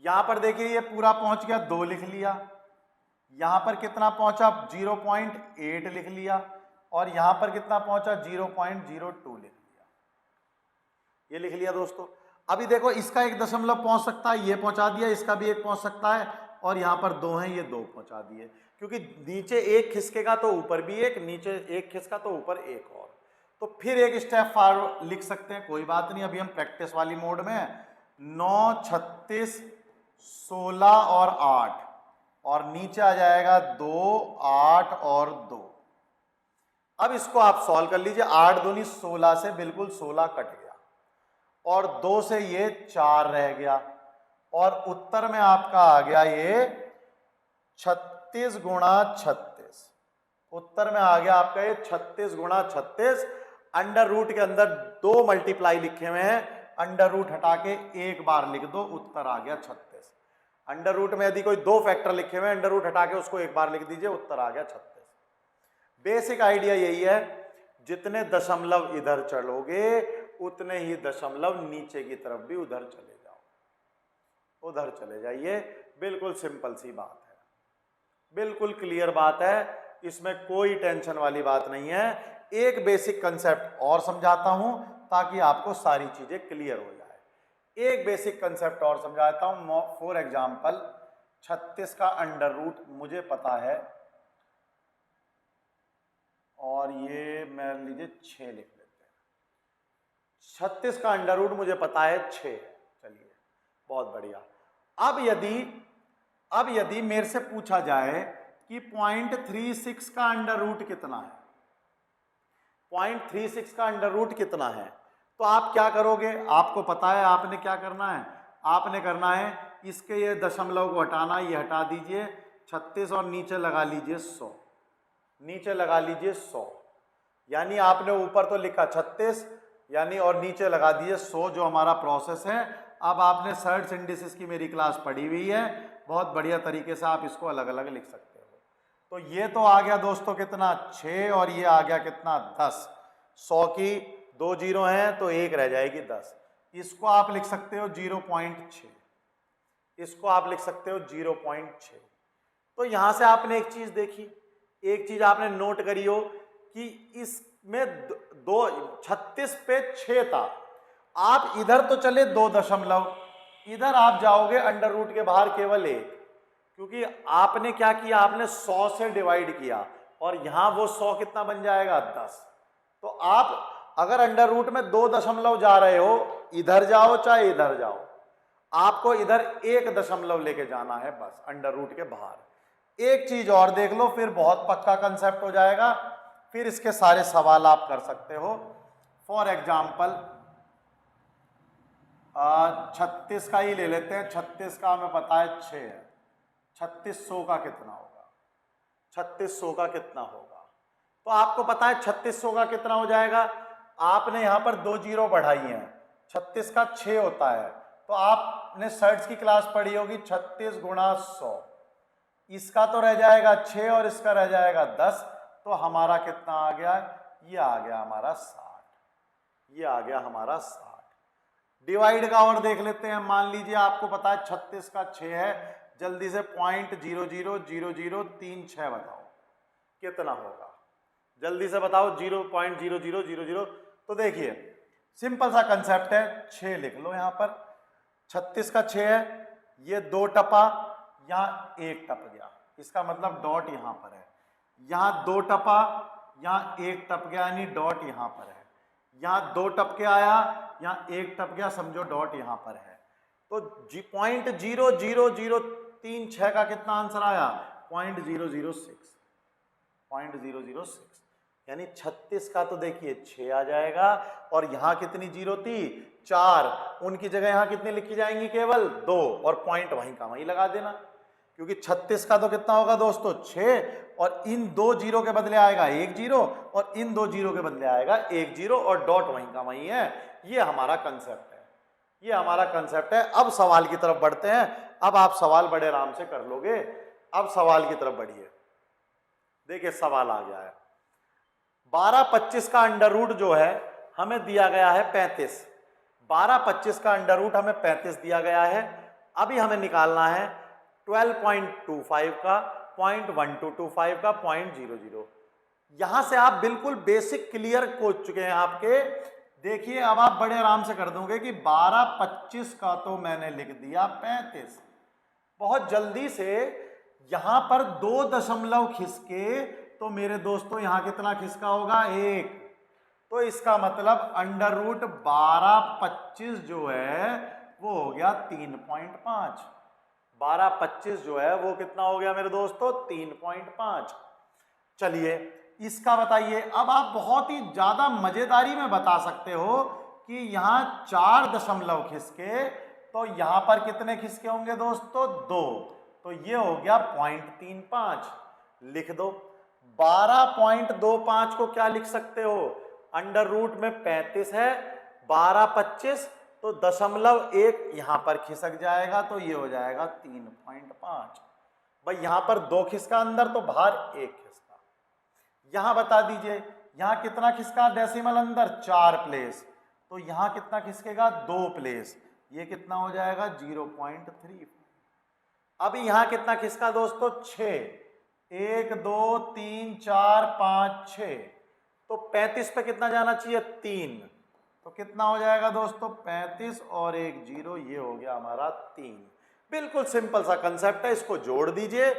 यहां पर देखिए ये पूरा पहुंच गया 2 लिख लिया। यहां पर कितना पहुंचा 0.8 लिख लिया। और यहां पर कितना पहुंचा 0.02 लिख लिया। ये लिख लिया दोस्तों। अभी देखो इसका 1 दशमलव पहुंच सकता है, ये पहुंचा दिया, इसका भी 1 पहुंच सकता है, और यहां पर 2 हैं, ये 2 पहुंचा दिए। क्योंकि नीचे 1 खिसकेगा तो ऊपर भी 1, नीचे 1 खिसका तो ऊपर 1 और। तो फिर एक स्टेप फॉरवर्ड लिख सकते हैं, कोई बात नहीं, अभी हम प्रैक्टिस वाली मोड में हैं। 9 36 16 और 8, और नीचे आ जाएगा 2 8 और 2। अब इसको आप सॉल्व कर लीजिए। 8 दूनी 16 से बिल्कुल 16 कट गया, और 2 से ये 4 रह गया, और उत्तर में आपका आ गया ये 36 गुणा 36। उत्तर में आ गया आपका ये 36 गुणा 36। अंडर रूट के अंदर 2 मल्टीप्लाई लिखे हुए हैं, अंडर रूट हटा के एक बार लिख दो, उत्तर आ गया 36। अंडर रूट में यदि कोई 2 फैक्टर लिखे हुए हैं, अंडर रूट हटा के उसको एक बार लिख दीजिए, उत्तर आ गया 36। बेसिक आइडिया यही है, जितने दशमलव इधर चलोगे उतने ही दशमलव नीचे की तरफ भी उधर चले जाओ, उधर चले जाइए। बिल्कुल सिंपल सी बात है, बिल्कुल क्लियर बात है, इसमें कोई टेंशन वाली बात नहीं है। एक बेसिक कंसेप्ट और समझाता हूं ताकि आपको सारी चीजें क्लियर हो जाए। एक बेसिक कंसेप्ट और समझाता हूं। फॉर एग्जांपल 36 का अंडर रूट मुझे पता है, और ये मान लीजिए 6 लिख लेते हैं। 36 का अंडर रूट मुझे पता है 6। चलिए बहुत बढ़िया। अब यदि मेरे से पूछा जाए कि 0.36 का अंडर रूट कितना है, 0.36 का अंडर रूट कितना है, तो आप क्या करोगे? आपको पता है आपने क्या करना है। आपने करना है इसके ये दशमलव को हटाना, ये हटा दीजिए 36 और नीचे लगा लीजिए 100, नीचे लगा लीजिए 100। यानी आपने ऊपर तो लिखा 36 यानी, और नीचे लगा दिए 100, जो हमारा प्रोसेस है। अब आपने सर्च इंडिसेस की मेरी क्लास पढ़ी हुई है, बहुत बढ़िया तरीके से आप इसको अलग अलग लिख सकते हो। तो ये तो आ गया दोस्तों कितना 6, और ये आ गया कितना 10। 100 की 2 जीरो हैं तो 1 रह जाएगी 10। इसको आप लिख सकते हो 0.6, इसको आप लिख सकते हो 0.6। तो यहां से आपने एक चीज देखी, एक चीज आपने नोट करी हो कि इसमें 36 पे 6 था। आप इधर तो चले 2 दशमलव, इधर आप जाओगे अंडर रूट के बाहर केवल 1, क्योंकि आपने क्या किया, आपने 100 से डिवाइड किया, और यहां वो 100 कितना बन जाएगा 10। तो आप अगर अंडर रूट में 2 दशमलव जा रहे हो, इधर जाओ चाहे इधर जाओ, आपको इधर 1 दशमलव लेके जाना है बस अंडर रूट के बाहर। एक चीज और देख लो, फिर बहुत पक्का कंसेप्ट हो जाएगा, फिर इसके सारे सवाल आप कर सकते हो। फॉर एग्जाम्पल 36 का ही ले लेते हैं। 36 का हमें पता है 6 है, 3600 का कितना होगा, 3600 का कितना होगा? तो आपको पता है 3600 का कितना हो जाएगा। आपने यहां पर 2 जीरो बढ़ाई हैं, 36 का 6 होता है, तो आपने सर्च की क्लास पढ़ी होगी 36 गुणा 100। इसका तो रह जाएगा 6 और इसका रह जाएगा 10, तो हमारा कितना आ गया, ये आ गया हमारा 60, ये आ गया हमारा 60। डिवाइड का और देख लेते हैं। मान लीजिए आपको पता है 36 का 6 है, जल्दी से 0.000036 बताओ कितना होगा, जल्दी से बताओ। 0.0000। तो देखिए सिंपल सा कंसेप्ट है, 6 लिख लो यहां पर। 36 का 6 है, ये 2 टपा, यहां 1 टप गया, इसका मतलब डॉट यहां पर है। यहां 2 टपा, यहां 1 टप गया, यानी डॉट यहां पर है। यहाँ 2 टपके आया, यहाँ 1 टप गया, समझो डॉट यहाँ पर है। तो 0.00036 का कितना आंसर आया? 0.006, 0.006, यानी 36 का तो देखिए 6 आ जाएगा। और यहाँ कितनी जीरो थी? 4, उनकी जगह यहाँ कितनी लिखी जाएंगी? केवल 2, और पॉइंट वहीं का वहीं लगा देना, क्योंकि 36 का तो कितना होगा दोस्तों? 6, और इन 2 जीरो के बदले आएगा 1 जीरो, और इन 2 जीरो के बदले आएगा 1 जीरो, और डॉट वहीं का वहीं है। ये हमारा कंसेप्ट है, ये हमारा कंसेप्ट है। अब सवाल की तरफ बढ़ते हैं। अब आप सवाल बड़े आराम से कर लोगे। अब सवाल की तरफ बढ़िए। देखिए सवाल आ गया है, 12/25 का अंडर रूट जो है हमें दिया गया है 35। 12/25 का अंडर रूट हमें 35 दिया गया है। अभी हमें निकालना है 12.25 का, 0.1225 का, 0.00। यहां से आप बिल्कुल बेसिक क्लियर हो चुके हैं आपके। देखिए अब आप बड़े आराम से कर दोगे कि 12/25 का तो मैंने लिख दिया 35। बहुत जल्दी से यहां पर 2 दशमलव खिसके तो मेरे दोस्तों यहां कितना खिसका होगा? 1। तो इसका मतलब अंडर रूट 12/25 जो है वो हो गया 3.5। 12/25 जो है वो कितना हो गया मेरे दोस्तों? 3.5। चलिए इसका बताइए। अब आप बहुत ही ज्यादा मजेदारी में बता सकते हो कि यहां 4 दशमलव खिसके तो यहां पर कितने खिसके होंगे दोस्तों? 2। तो ये हो गया 0.35। लिख दो। 12.25 को क्या लिख सकते हो? अंडर रूट में 35 है, 12/25, तो 0.1 यहां पर खिसक जाएगा, तो ये हो जाएगा 3.5। भाई यहां पर 2 खिसका अंदर, तो बाहर 1 खिसका। यहां बता दीजिए यहां कितना खिसका डेसिमल अंदर? 4 प्लेस। तो यहां कितना खिसकेगा? 2 प्लेस। ये कितना हो जाएगा? 0.3। अभी यहां कितना खिसका दोस्तों? 6। 1 2 3 4 5 6। तो 35 पे कितना जाना चाहिए? 3। तो कितना हो जाएगा दोस्तों? 35 और 1 जीरो, ये हो गया हमारा 3। बिल्कुल सिंपल सा कंसेप्ट है। इसको जोड़ दीजिए।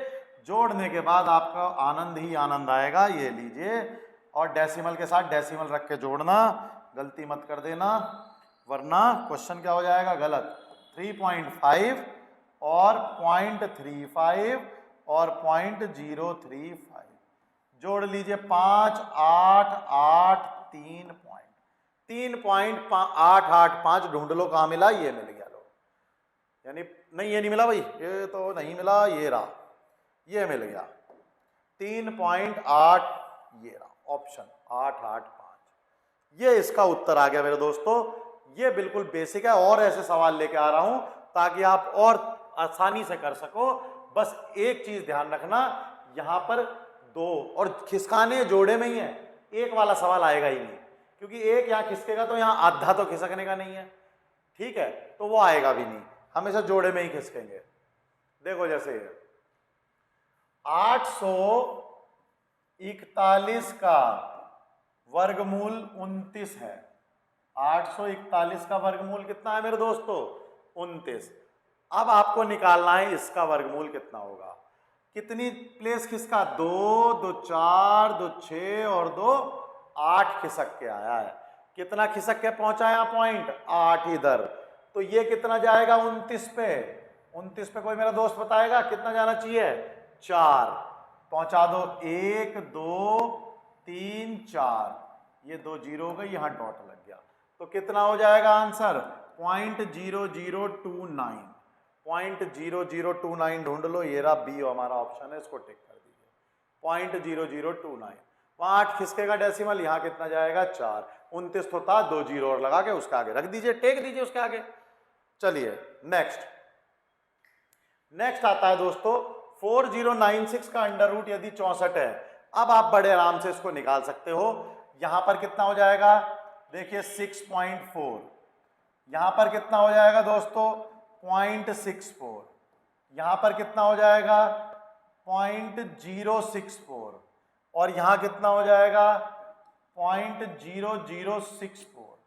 जोड़ने के बाद आपका आनंद ही आनंद आएगा। ये लीजिए, और डेसिमल के साथ डेसिमल रख के जोड़ना, गलती मत कर देना वरना क्वेश्चन क्या हो जाएगा? गलत। 3.5 और 0.35 और 0.035 जोड़ लीजिए। 5 8 8 3.885 ढूंढ लो कहाँ मिला? ये मिल गया। लो, यानी नहीं ये नहीं मिला भाई, ये तो नहीं मिला, ये रहा, ये मिल गया 3.8, ये रहा ऑप्शन 885। ये इसका उत्तर आ गया मेरे दोस्तों। ये बिल्कुल बेसिक है, और ऐसे सवाल लेके आ रहा हूं ताकि आप और आसानी से कर सको। बस एक चीज ध्यान रखना, यहां पर 2 और खिसकाने जोड़े में ही है, एक वाला सवाल आएगा ही नहीं, क्योंकि एक यहां खिसकेगा तो यहां आधा तो खिसकने का नहीं है, ठीक है, तो वो आएगा भी नहीं, हमेशा जोड़े में ही खिसकेंगे। देखो जैसे 841 का वर्गमूल 29 है। 841 का वर्गमूल कितना है मेरे दोस्तों? 29। अब आपको निकालना है इसका वर्गमूल कितना होगा। कितनी प्लेस खिसका? 2 2 4 2 6 और 2 8 खिसक के आया है। कितना खिसक के पहुंचा है पॉइंट? 8 इधर। तो ये कितना जाएगा 29 पे? 29 पे कोई मेरा दोस्त बताएगा कितना जाना चाहिए? 4 पहुंचा दो। 1 2 3 4, ये 2 जीरो हो गए, यहां डॉट लग गया, तो कितना हो जाएगा आंसर? 0.0029। 0.0029 ढूंढ लो, ये रहा बी हमारा ऑप्शन है, इसको टिक कर दीजिए। 0.0029। वहां 8 खिसकेगा डेसिमल, यहां कितना जाएगा? 4। 29 तो था, 2 जीरो और लगा के उसके आगे रख दीजिए, टेक दीजिए उसके आगे। चलिए नेक्स्ट आता है दोस्तों 4096 का अंडर रूट यदि 64 है। अब आप बड़े आराम से इसको निकाल सकते हो। यहां पर कितना हो जाएगा? देखिए 6.4। यहां पर कितना हो जाएगा दोस्तों? 0.64। यहां पर कितना हो जाएगा? 0.064। और यहां कितना हो जाएगा? 0.0064।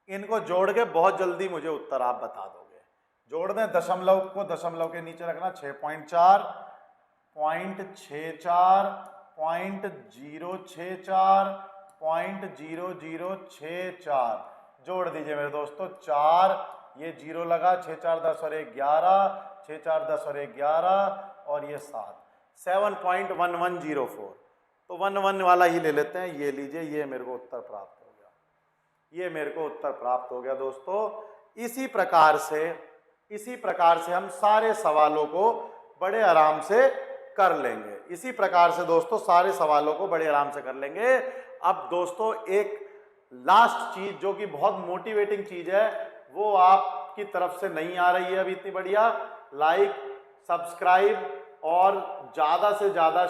इनको जोड़ के बहुत जल्दी मुझे उत्तर आप बता दोगे। जोड़ दें, दशमलव को दशमलव के नीचे रखना। 6.4, 0.64, 0.064, 10.0064 जोड़ दीजिए मेरे दोस्तों। 4 ये 0 लगा, 6 4 10 और 1 11, 6 4 10 और 1 11 और ये 7, 7.1104। तो 11 वाला ही ले लेते हैं। ये लीजिए, ये मेरे को उत्तर प्राप्त हो गया, ये मेरे को उत्तर प्राप्त हो गया दोस्तों। इसी प्रकार से हम सारे सवालों को बड़े आराम से कर लेंगे। इसी प्रकार से दोस्तों सारे सवालों को बड़े आराम से कर लेंगे। अब दोस्तों एक लास्ट चीज जो कि बहुत मोटिवेटिंग चीज है, वो आपकी तरफ से नहीं आ रही है अभी इतनी बढ़िया। लाइक, सब्सक्राइब और ज्यादा से ज्यादा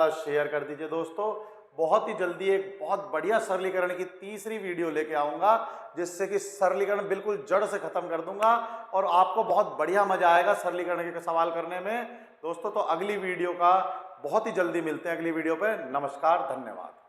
शेयर कर दीजिए दोस्तों। बहुत ही जल्दी एक बहुत बढ़िया सरलीकरण की तीसरी वीडियो लेके आऊंगा, जिससे कि सरलीकरण बिल्कुल जड़ से खत्म कर दूंगा और आपको बहुत बढ़िया मजा आएगा सरलीकरण के सवाल करने में दोस्तों। तो अगली वीडियो का बहुत ही जल्दी मिलते हैं, अगली वीडियो पे। नमस्कार, धन्यवाद।